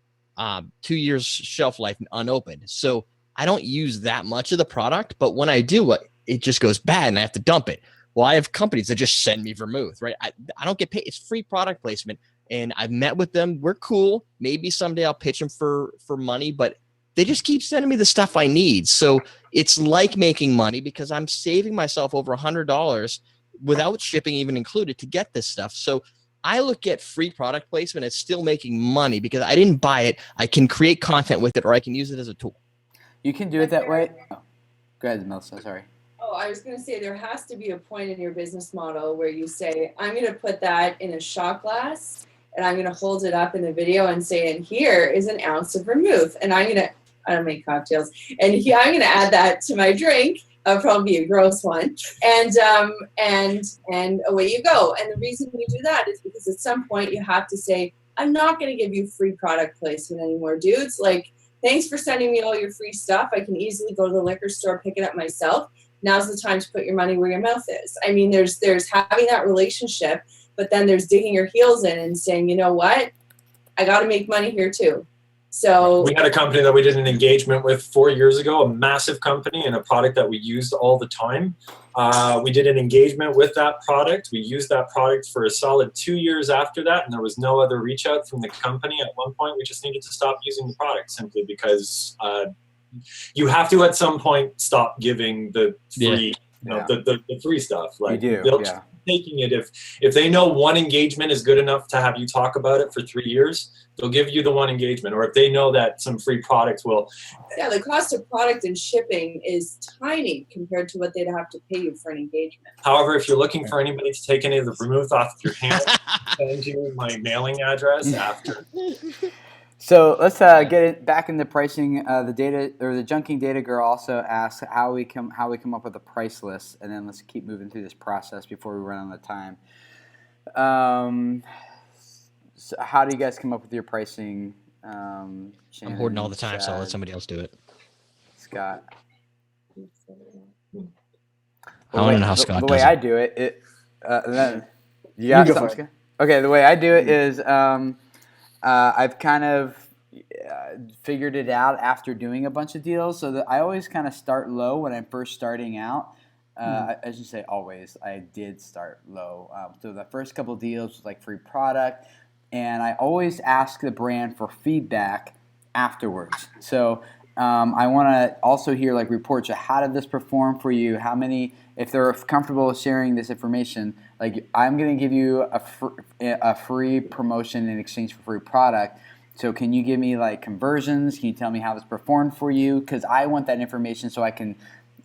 2 years shelf life unopened. So I don't use that much of the product, but when I do, it just goes bad and I have to dump it. Well, I have companies that just send me vermouth, right? I don't get paid. It's free product placement. And I've met with them. We're cool. Maybe someday I'll pitch them for money, but they just keep sending me the stuff I need. So it's like making money because I'm saving myself over $100 without shipping even included to get this stuff. So I look at free product placement as still making money because I didn't buy it. I can create content with it, or I can use it as a tool. You can do it that way. Oh, go ahead, Melissa. Sorry. Oh, I was going to say there has to be a point in your business model where you say, I'm going to put that in a shot glass and I'm going to hold it up in the video and say, and here is an ounce of vermouth. And I don't make cocktails. And I'm going to add that to my drink. Probably a gross one. And away you go. And the reason you do that is because at some point you have to say, I'm not going to give you free product placement anymore, dudes. Like, thanks for sending me all your free stuff. I can easily go to the liquor store, pick it up myself. Now's the time to put your money where your mouth is. I mean, there's having that relationship, but then there's digging your heels in and saying, you know what? I got to make money here too. So we had a company that we did an engagement with 4 years ago, a massive company and a product that we used all the time. We did an engagement with that product. We used that product for a solid 2 years after that, and there was no other reach out from the company. At one point, we just needed to stop using the product simply because you have to at some point stop giving the free, the free stuff. Like they'll keep taking it if they know one engagement is good enough to have you talk about it for 3 years. They'll give you the one engagement, or if they know that some free products will. Yeah, the cost of product and shipping is tiny compared to what they'd have to pay you for an engagement. However, if you're looking for anybody to take any of the vermouth off of your hand, send you my mailing address after. So let's get it back into pricing. The data or the Junking Data Girl also asks how we come up with a price list, and then let's keep moving through this process before we run out of time. So how do you guys come up with your pricing? I'm hoarding all the time, so I'll let somebody else do it. Scott. I want to know how Scott does it. The way I do it, you got something? Okay, the way I do it is I've kind of figured it out after doing a bunch of deals, so that I always kind of start low when I'm first starting out. I should say always. I did start low. So the first couple of deals was like free product. And I always ask the brand for feedback afterwards. So I want to also hear like reports of how did this perform for you? How many, if they're comfortable with sharing this information, like I'm going to give you a free promotion in exchange for free product. So can you give me like conversions? Can you tell me how this performed for you? Because I want that information so I can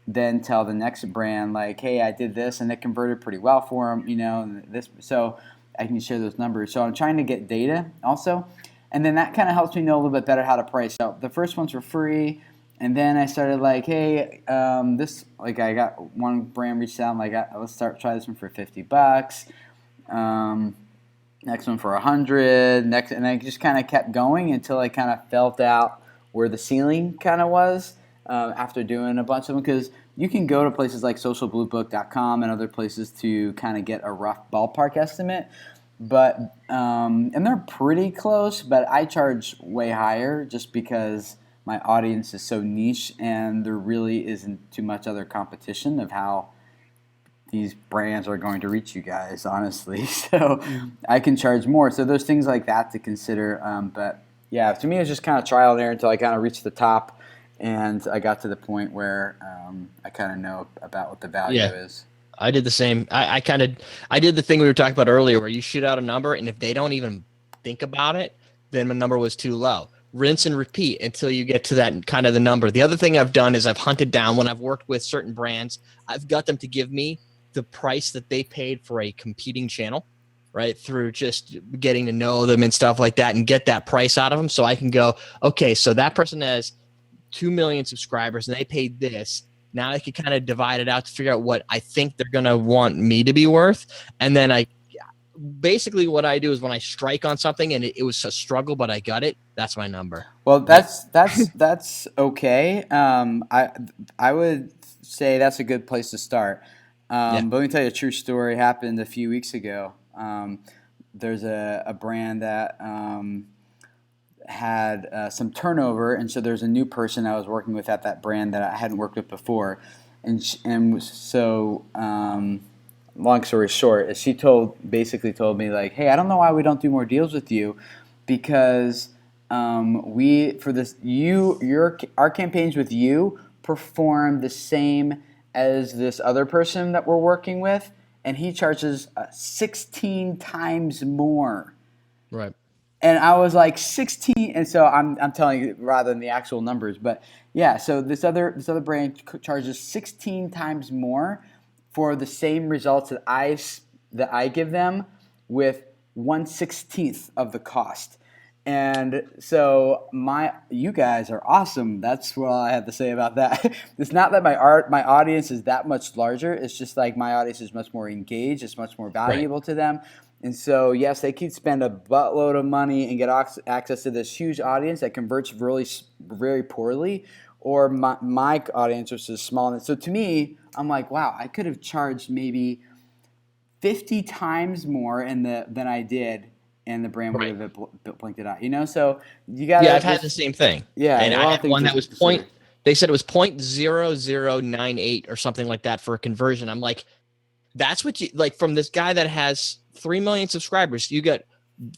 then tell the next brand like, hey, I did this and it converted pretty well for them, and this. So I can share those numbers. So I'm trying to get data also. And then that kind of helps me know a little bit better how to price out. The first ones were free. And then I started like, hey, this, like I got one brand reached out and like, let's try this one for $50. Next one for $100. Next, and I just kind of kept going until I kind of felt out where the ceiling kind of was after doing a bunch of them. Because you can go to places like socialbluebook.com and other places to kind of get a rough ballpark estimate, but and they're pretty close. But I charge way higher just because my audience is so niche, and there really isn't too much other competition of how these brands are going to reach you guys, honestly. So I can charge more. So there's things like that to consider. But yeah, to me, it was just kind of trial and error until I kind of reached the top. And I got to the point where I kind of know about what the value is. I did the same. I did the thing we were talking about earlier where you shoot out a number, and if they don't even think about it, then my number was too low. Rinse and repeat until you get to that kind of the number. The other thing I've done is I've hunted down when I've worked with certain brands, I've got them to give me the price that they paid for a competing channel, right? Through just getting to know them and stuff like that and get that price out of them. So I can go, okay, so that person has 2 million subscribers and they paid this. Now I can kind of divide it out to figure out what I think they're going to want me to be worth. And then basically what I do is when I strike on something and it was a struggle, but I got it, that's my number. Well, that's okay. I would say that's a good place to start. But let me tell you a true story. It happened a few weeks ago. There's a brand that had some turnover, and so there's a new person I was working with at that brand that I hadn't worked with before, and so long story short, she basically told me like, hey, I don't know why we don't do more deals with you, because our campaigns with you perform the same as this other person that we're working with, and he charges 16 times more. Right. And I was like 16, and so I'm telling you rather than the actual numbers, but yeah. So this other brand charges 16 times more for the same results that I give them with 1/16 of the cost. And so you guys are awesome. That's what I have to say about that. It's not that my audience is that much larger. It's just like my audience is much more engaged. It's much more valuable to them. And so, yes, they could spend a buttload of money and get access to this huge audience that converts really very poorly, or my audience, which is small. And so to me, I'm like, wow, I could have charged maybe 50 times more than I did, and the brand would have blinked it out. So you got. Yeah, I've had the same thing. Yeah, and I had one that was They said it was 0.0098 or something like that for a conversion. I'm like, that's what you like from this guy that has 3 million subscribers.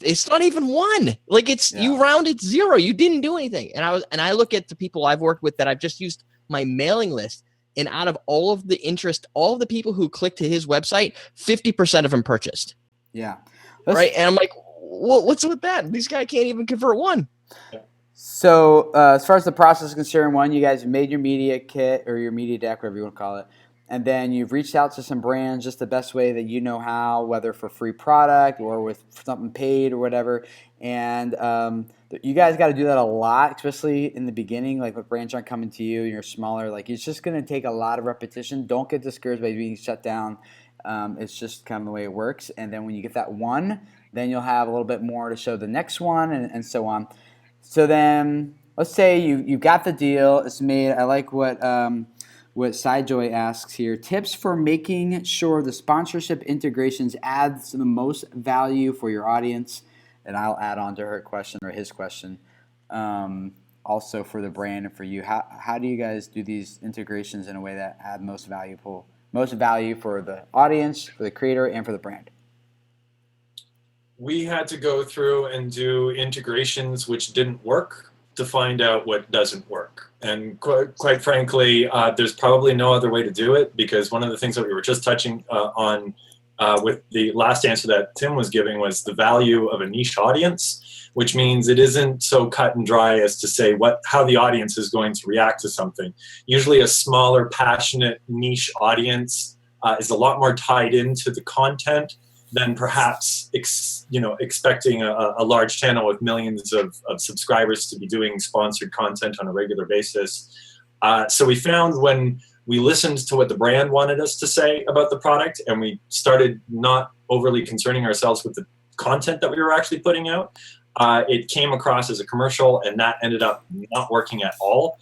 It's not even one. Like you rounded zero. You didn't do anything. And I look at the people I've worked with that I've just used my mailing list. And out of all of the interest, all of the people who clicked to his website, 50% of them purchased. Yeah. Right. And I'm like, well, what's with that? This guy can't even convert one. So as far as the process is concerned, you guys made your media kit or your media deck, whatever you want to call it. And then you've reached out to some brands just the best way that you know how, whether for free product or with something paid or whatever. And you guys got to do that a lot, especially in the beginning. Like if brands aren't coming to you and you're smaller, like it's just going to take a lot of repetition. Don't get discouraged by being shut down. It's just kind of the way it works. And then when you get that one, then you'll have a little bit more to show the next one and so on. So then let's say you got the deal. It's made. I like what SideJoy asks here. Tips for making sure the sponsorship integrations adds the most value for your audience. And I'll add on to her question or his question. Also for the brand and for you. How do you guys do these integrations in a way that add most value for the audience, for the creator, and for the brand? We had to go through and do integrations which didn't work to find out what doesn't work. And quite frankly, there's probably no other way to do it, because one of the things that we were just touching on with the last answer that Tim was giving was the value of a niche audience, which means it isn't so cut and dry as to say how the audience is going to react to something. Usually a smaller, passionate niche audience is a lot more tied into the content than perhaps expecting a large channel with millions of subscribers to be doing sponsored content on a regular basis. So we found when we listened to what the brand wanted us to say about the product, and we started not overly concerning ourselves with the content that we were actually putting out, it came across as a commercial, and that ended up not working at all.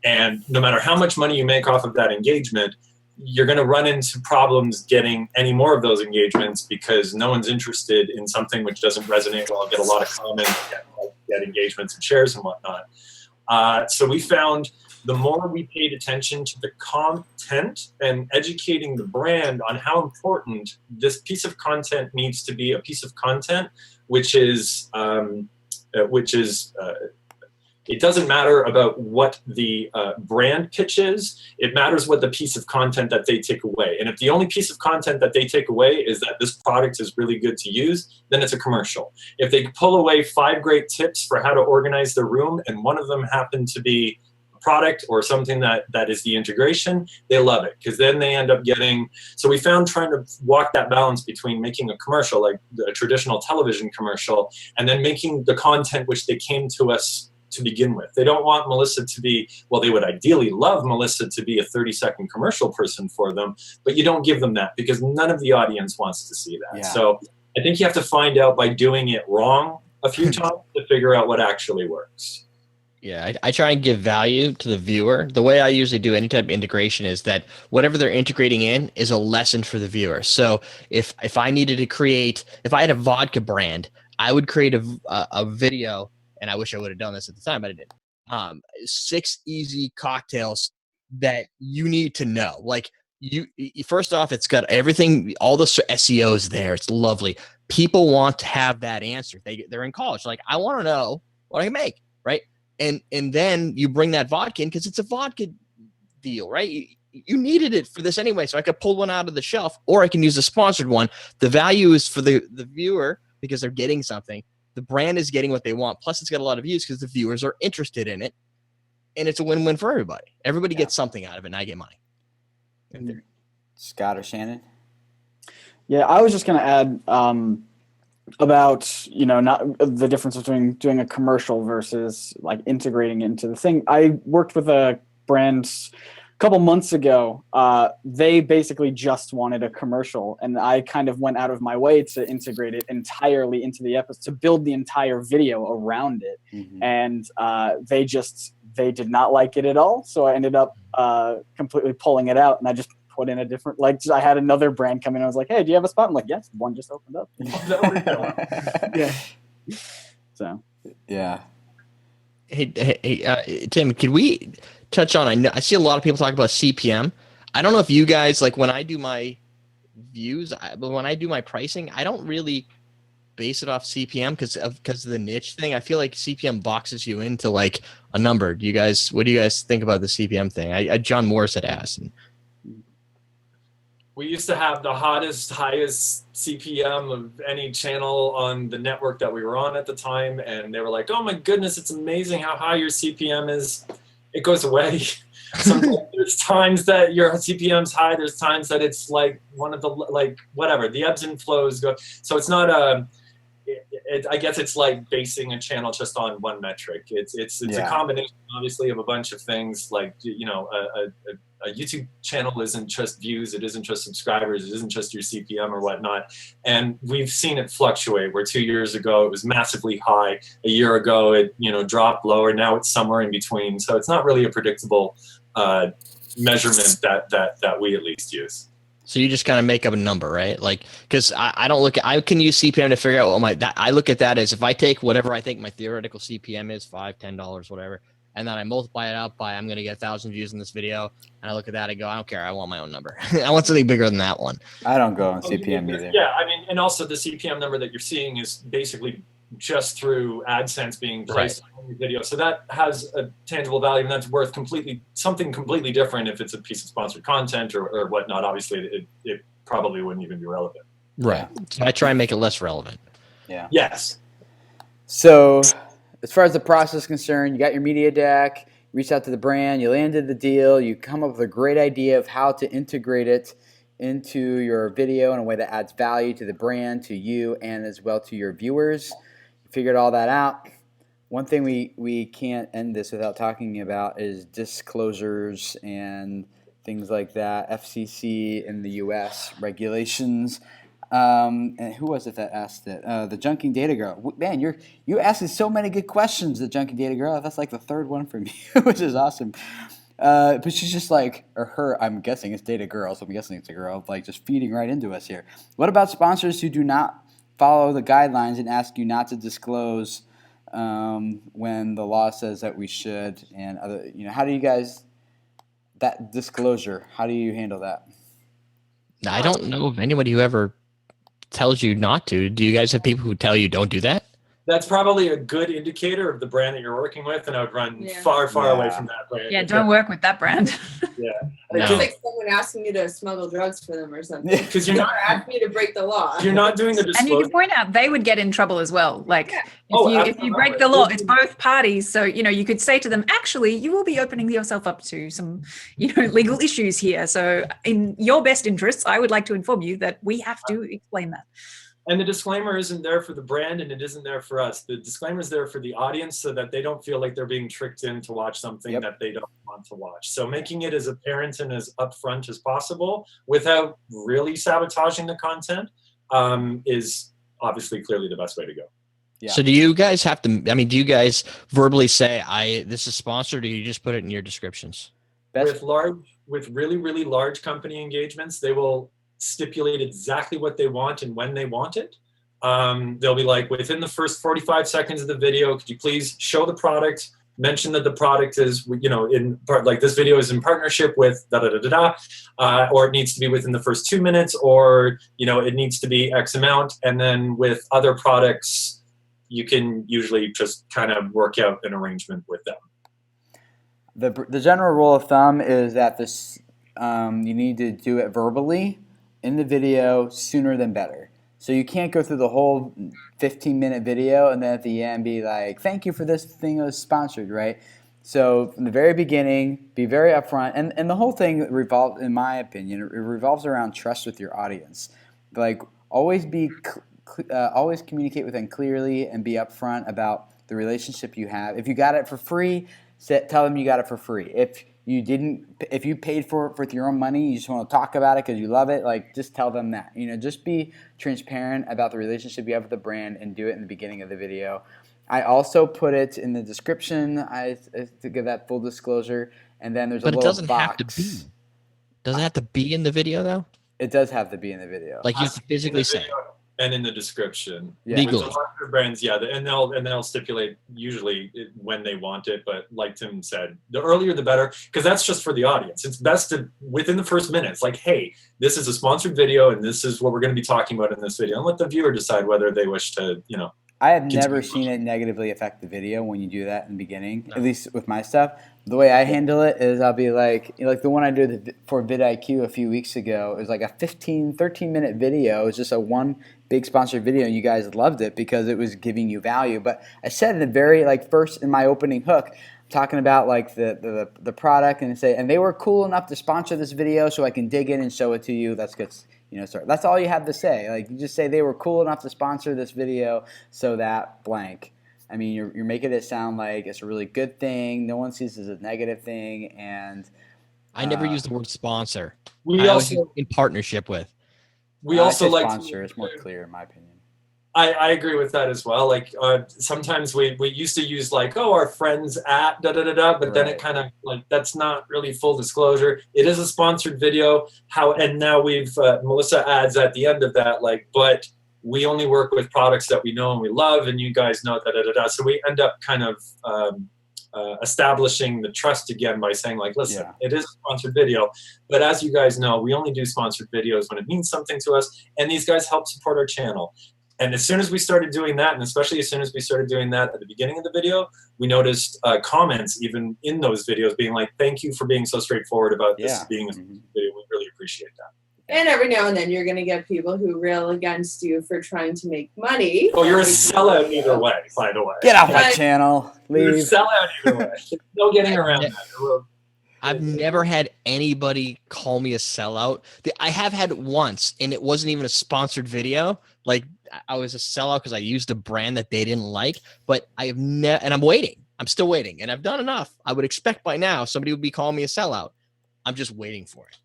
And no matter how much money you make off of that engagement, you're going to run into problems getting any more of those engagements, because no one's interested in something which doesn't resonate well, get a lot of comments, get engagements and shares and whatnot. So we found the more we paid attention to the content and educating the brand on how important this piece of content needs to be, a piece of content which is it doesn't matter about what the brand pitch is. It matters what the piece of content that they take away. And if the only piece of content that they take away is that this product is really good to use, then it's a commercial. If they pull away 5 great tips for how to organize their room, and one of them happened to be a product or something that is the integration, they love it, because then they end up getting. So we found trying to walk that balance between making a commercial, like a traditional television commercial, and then making the content which they came to us to begin with. They don't want Melissa to be, well, they would ideally love Melissa to be a 30-second commercial person for them, but you don't give them that, because none of the audience wants to see that. Yeah. So I think you have to find out by doing it wrong a few times to figure out what actually works. Yeah, I try and give value to the viewer. The way I usually do any type of integration is that whatever they're integrating in is a lesson for the viewer. So if I needed to create, if I had a vodka brand, I would create a video, and I wish I would have done this at the time, but I didn't. 6 easy cocktails that you need to know. Like first off, it's got everything, all the SEOs there. It's lovely. People want to have that answer. They're in college. Like, I want to know what I can make, right? And then you bring that vodka in because it's a vodka deal, right? You needed it for this anyway, so I could pull one out of the shelf, or I can use a sponsored one. The value is for the viewer because they're getting something. The brand is getting what they want. Plus, it's got a lot of views because the viewers are interested in it, and it's a win-win for everybody. Everybody gets something out of it, and I get money. Scott or Shannon? Yeah, I was just going to add about, not the difference between doing a commercial versus like integrating it into the thing. I worked with a brand a couple months ago. They basically just wanted a commercial, and I kind of went out of my way to integrate it entirely into the episode, to build the entire video around it. Mm-hmm. And they did not like it at all. So I ended up completely pulling it out, and I just put in a different, I had another brand come in. I was like, hey, do you have a spot? I'm like, yes, one just opened up. Yeah. So. Yeah. Hey, Tim, could we touch on, I see a lot of people talk about CPM. I don't know if you guys, like, when I do my views, but when I do my pricing, I don't really base it off CPM because of the niche thing. I feel like CPM boxes you into like a number. What do you guys think about the CPM thing? John Morris had asked. We used to have the highest CPM of any channel on the network that we were on at the time, and they were like, oh my goodness, it's amazing how high your CPM is. It goes away. Sometimes there's times that your CPM's high, there's times that it's like one of the, like, whatever, the ebbs and flows go. So it's not I guess it's like basing a channel just on one metric. It's a combination, obviously, of a bunch of things. Like, a YouTube channel isn't just views, it isn't just subscribers, it isn't just your CPM or whatnot. And we've seen it fluctuate, where 2 years ago it was massively high, a year ago it dropped lower, now it's somewhere in between. So it's not really a predictable measurement that we at least use. So you just kind of make up a number, right? Like, because I can use CPM to figure out I look at that as if I take whatever I think my theoretical CPM is, $5, $10, whatever, and then I multiply it out by, I'm going to get 1,000 views in this video, and I look at that and go, I don't care, I want my own number. I want something bigger than that one. I don't go on CPM either. Yeah, I mean, and also the CPM number that you're seeing is basically just through AdSense being placed on your video. So that has a tangible value, and that's worth something completely different if it's a piece of sponsored content or whatnot. Obviously, it probably wouldn't even be relevant. Right. So I try and make it less relevant. Yeah. Yes. So as far as the process is concerned, you got your media deck, you reached out to the brand, you landed the deal, you come up with a great idea of how to integrate it into your video in a way that adds value to the brand, to you, and as well to your viewers. You figured all that out. One thing we can't end this without talking about is disclosures and things like that, FCC in the U.S. regulations. And who was it that asked it? The Junking Data Girl. Man, you're asking so many good questions, the Junking Data Girl. That's like the third one from you, which is awesome. But she's just like, or her, I'm guessing it's Data Girl, so I'm guessing it's a girl, like just feeding right into us here. What about sponsors who do not follow the guidelines and ask you not to disclose when the law says that we should? And other, how do you guys, that disclosure, how do you handle that? I don't know of anybody who ever tells you not to. Do you guys have people who tell you don't do that? That's probably a good indicator of the brand that you're working with, and I would run far away from that brand. Yeah, don't work with that brand. Yeah. It's like someone asking you to smuggle drugs for them or something. Because you're not asking you to break the law. You're not doing the disclosure. And you can point out they would get in trouble as well. Like if you break the law, it's both parties. So, you could say to them, actually, you will be opening yourself up to some, legal issues here. So in your best interests, I would like to inform you that we have to explain that. And the disclaimer isn't there for the brand, and it isn't there for us. The disclaimer is there for the audience so that they don't feel like they're being tricked in to watch something that they don't want to watch. So making it as apparent and as upfront as possible without really sabotaging the content is obviously clearly the best way to go. Yeah. So do you guys have to, I mean, do you guys verbally say, this is sponsored, or do you just put it in your descriptions? With really, really large company engagements, they will stipulate exactly what they want and when they want it. They'll be like, within the first 45 seconds of the video, could you please show the product, mention that the product is, in part, like this video is in partnership with or it needs to be within the first 2 minutes, or, it needs to be X amount. And then with other products, you can usually just kind of work out an arrangement with them. The general rule of thumb is that this you need to do it verbally in the video sooner than better. So you can't go through the whole 15-minute video and then at the end be like, thank you for this thing that was sponsored, right? So from the very beginning, be very upfront. And the whole thing revolves, in my opinion, it revolves around trust with your audience. Like always communicate with them clearly and be upfront about the relationship you have. If you got it for free, tell them you got it for free. If you paid for it with your own money, you just want to talk about it because you love it, like just tell them that. Just be transparent about the relationship you have with the brand and do it in the beginning of the video. I also put it in the description to give that full disclosure, and then there's a little box. But it doesn't have to be. Does it have to be in the video though? It does have to be in the video. Like you have to physically say. And in the description. Yeah. Legally. With a lot of brands, yeah, and they'll stipulate usually when they want it. But like Tim said, the earlier the better, because that's just for the audience. It's best to, within the first minute, it's like, hey, this is a sponsored video, and this is what we're going to be talking about in this video, and let the viewer decide whether they wish to, I have never seen it negatively affect the video when you do that in the beginning, at least with my stuff. The way I handle it is I'll be like the one I did for vidIQ a few weeks ago. It was like a 13-minute video. It was just a one big sponsored video, and you guys loved it because it was giving you value. But I said in the very first in my opening hook, I'm talking about the product and they were cool enough to sponsor this video so I can dig in and show it to you. That's good. That's all you have to say. You just say they were cool enough to sponsor this video so that blank. I mean, you're making it sound like it's a really good thing. No one sees it as a negative thing. And I never use the word sponsor. We also in partnership with. We also like sponsor. It's more clear in my opinion. I agree with that as well. Sometimes we used to use our friends at but then it kind of that's not really full disclosure. It is a sponsored video. And now we've Melissa adds at the end of that but we only work with products that we know and we love, and you guys know So we end up kind of establishing the trust again by saying listen, It is a sponsored video, but as you guys know, we only do sponsored videos when it means something to us, and these guys help support our channel. And as soon as we started doing that, and especially as soon as we started doing that at the beginning of the video, we noticed comments even in those videos being like, thank you for being so straightforward about this being a video. We really appreciate that. And every now and then you're going to get people who rail against you for trying to make money. Oh, you're a sellout either way, by the way. Get off my channel. Leave. You're a sellout either way. No getting around that. I've never had anybody call me a sellout. I have had once, and it wasn't even a sponsored video. I was a sellout because I used a brand that they didn't like, but I have never, and I'm waiting. I'm still waiting, and I've done enough. I would expect by now somebody would be calling me a sellout. I'm just waiting for it.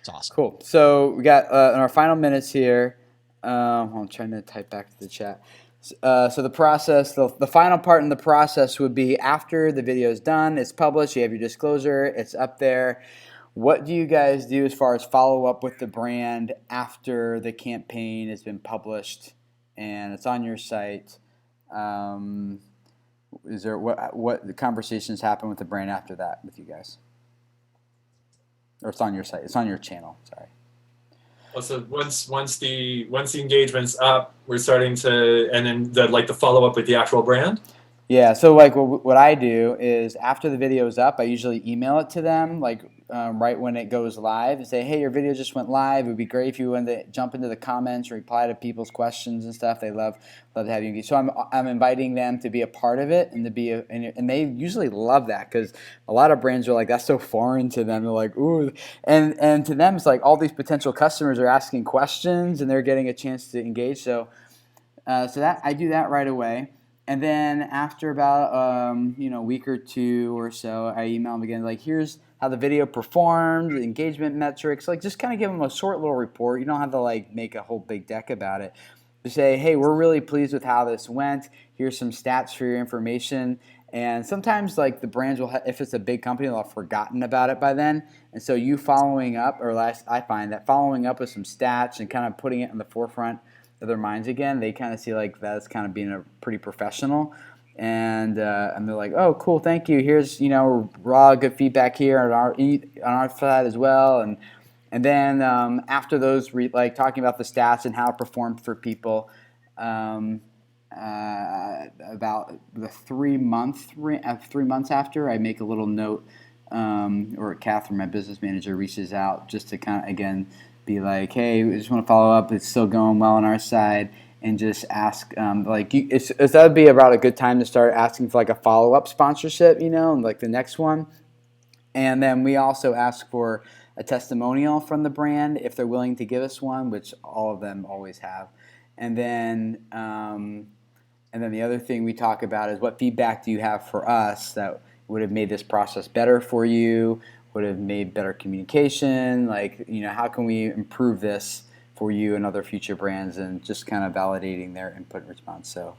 It's awesome. Cool. So we got in our final minutes here. I'm trying to type back to the chat. So the process, the final part in the process would be after the video is done, it's published, you have your disclosure, it's up there. What do you guys do as far as follow up with the brand after the campaign has been published and it's on your site? Is there what the conversations happen with the brand after that with you guys? Or it's on your site. It's on your channel. Sorry. Well, so once the engagement's up, we're starting to, and then the follow up with the actual brand. Yeah. So what I do is after the video is up, I usually email it to them right when it goes live and say, hey, your video just went live. It would be great if you wanted to jump into the comments, reply to people's questions and stuff. They love to have you engage. So I'm inviting them to be a part of it and to be and they usually love that because a lot of brands are like, that's so foreign to them. They're like, ooh, and to them it's like all these potential customers are asking questions and they're getting a chance to engage. So that I do that right away. And then after about a week or two or so, I email them again here's how the video performed, the engagement metrics, just kind of give them a short little report. You don't have to make a whole big deck about it. say, hey, we're really pleased with how this went. Here's some stats for your information. And sometimes like the brands will, if it's a big company, they'll have forgotten about it by then. And so you following up, I find that following up with some stats and kind of putting it in the forefront of their minds again, they kind of see like that's kind of being a pretty professional. And they're like, oh, cool, thank you. Here's, raw good feedback here on our side as well. And then after those, like talking about the stats and how it performed for people, about the 3 months after, I make a little note, or Catherine, my business manager, reaches out just to kind of, again, be like, hey, we just want to follow up. It's still going well on our side. And just ask, that would be about a good time to start asking for like a follow-up sponsorship, like the next one. And then we also ask for a testimonial from the brand if they're willing to give us one, which all of them always have. And then the other thing we talk about is what feedback do you have for us that would have made this process better for you, would have made better communication, how can we improve this for you and other future brands, and just kind of validating their input and response. So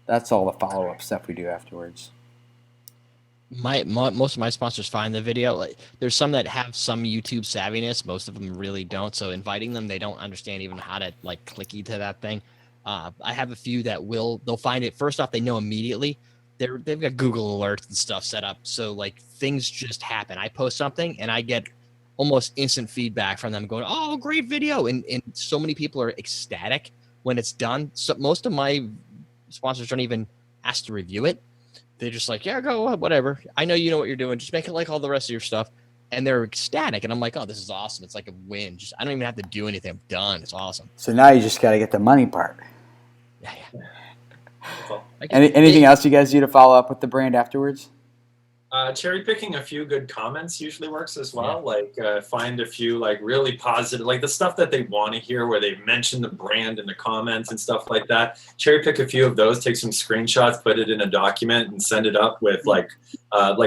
that's all the follow-up stuff we do afterwards. Most of my sponsors find the video. Like, there's some that have some YouTube savviness. Most of them really don't. So inviting them, they don't understand even how to like clicky to that thing. I have a few that they'll find it. First off, they know immediately. They've got Google alerts and stuff set up. So like things just happen. I post something and I get almost instant feedback from them going, oh, great video. And so many people are ecstatic when it's done. So most of my sponsors don't even ask to review it. They're just like, yeah, go, whatever. I know you know what you're doing. Just make it like all the rest of your stuff. And they're ecstatic. And I'm like, oh, this is awesome. It's like a win. I don't even have to do anything. I'm done. It's awesome. So now you just got to get the money part. Yeah. Anything else you guys do to follow up with the brand afterwards? Cherry picking a few good comments usually works as well. Yeah. Like find a few like really positive, like the stuff that they want to hear where they mention the brand in the comments and stuff like that. Cherry pick a few of those, take some screenshots, put it in a document and send it up with like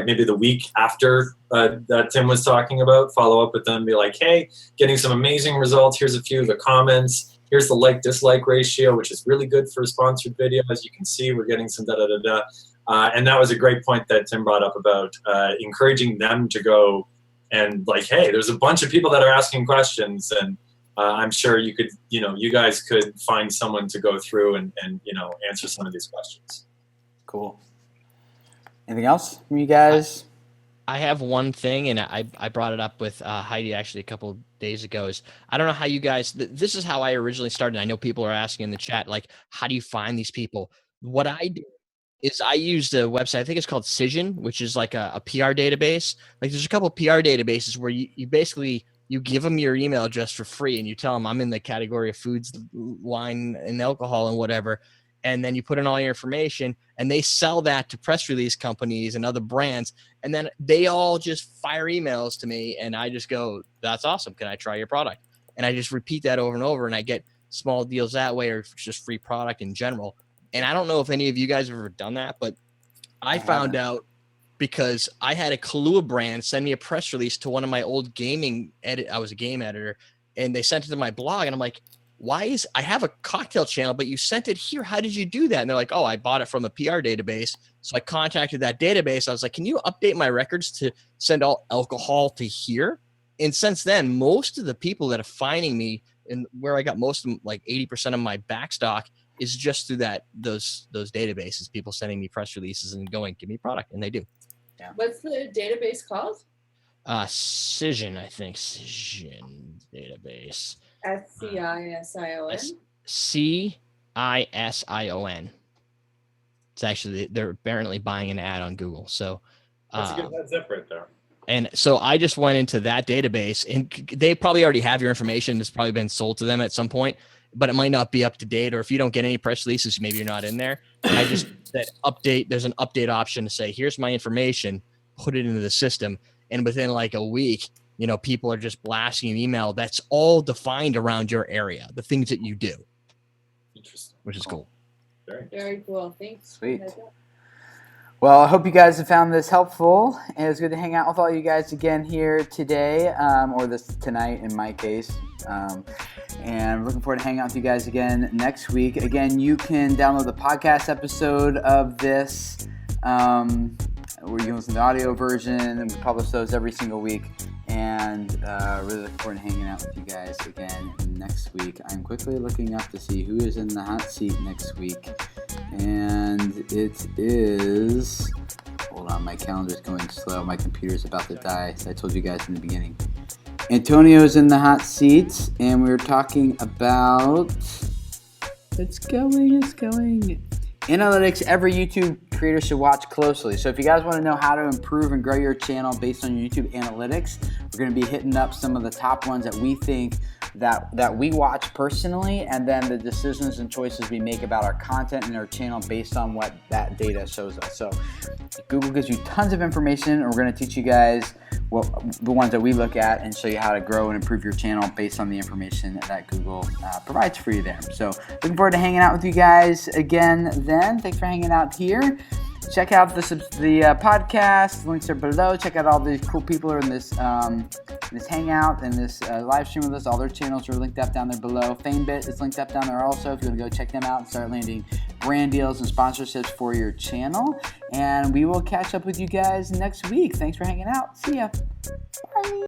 maybe the week after that Tim was talking about, follow up with them, be like, hey, getting some amazing results. Here's a few of the comments. Here's the like-dislike ratio, which is really good for a sponsored video. As you can see, we're getting some da-da-da-da. And that was a great point that Tim brought up about encouraging them to go and like, hey, there's a bunch of people that are asking questions, and I'm sure you could, you guys could find someone to go through and answer some of these questions. Cool. Anything else from you guys? I have one thing, and I brought it up with Heidi actually a couple of days ago. Is I don't know how you guys. This is how I originally started. I know people are asking in the chat, like, how do you find these people? What I do is I used a website, I think it's called Cision, which is like a PR database. Like there's a couple of PR databases where you basically, you give them your email address for free and you tell them I'm in the category of foods, wine, and alcohol and whatever. And then you put in all your information and they sell that to press release companies and other brands. And then they all just fire emails to me and I just go, that's awesome. Can I try your product? And I just repeat that over and over and I get small deals that way, or just free product in general. And I don't know if any of you guys have ever done that, but I found out because I had a Kahlua brand send me a press release to one of my old I was a game editor, and they sent it to my blog. And I'm like, I have a cocktail channel, but you sent it here. How did you do that? And they're like, oh, I bought it from a PR database. So I contacted that database. I was like, can you update my records to send all alcohol to here? And since then, most of the people that are finding me and where I got most of them, like 80% of my backstock, is just through those databases, people sending me press releases and going, give me product, and they do. Yeah. What's the database called? Cision, I think. Cision database. SCISION? CISION. It's actually, they're apparently buying an ad on Google. So that's a good heads up right there. And so I just went into that database, and they probably already have your information. It's probably been sold to them at some point, but it might not be up to date. Or if you don't get any press releases, maybe you're not in there. And I just said update. There's an update option to say, here's my information, put it into the system. And within like a week, people are just blasting an email that's all defined around your area, the things that you do. Interesting. Which is cool. Very cool. Thanks. Sweet. Well, I hope you guys have found this helpful. And it's good to hang out with all you guys again here today, or tonight in my case. And looking forward to hanging out with you guys again next week. Again, you can download the podcast episode of this, where you can listen to the audio version, and we publish those every single week. And really looking forward to hanging out with you guys again next week. I'm quickly looking up to see who is in the hot seat next week. And it is, hold on, my calendar's going slow. My computer's about to die, as I told you guys in the beginning. Antonio's in the hot seat, and we were talking about, it's going. Analytics every YouTube creator should watch closely. So if you guys want to know how to improve and grow your channel based on your YouTube analytics, we're going to be hitting up some of the top ones that we think that we watch personally, and then the decisions and choices we make about our content and our channel based on what that data shows us. So Google gives you tons of information, and we're going to teach you guys the ones that we look at and show you how to grow and improve your channel based on the information that Google provides for you there. So looking forward to hanging out with you guys again then. Thanks for hanging out here. Check out the podcast. Links are below. Check out all these cool people who are in this hangout and this live stream with us. All their channels are linked up down there below. Famebit is linked up down there also if you want to go check them out and start landing brand deals and sponsorships for your channel. And we will catch up with you guys next week. Thanks for hanging out. See ya. Bye.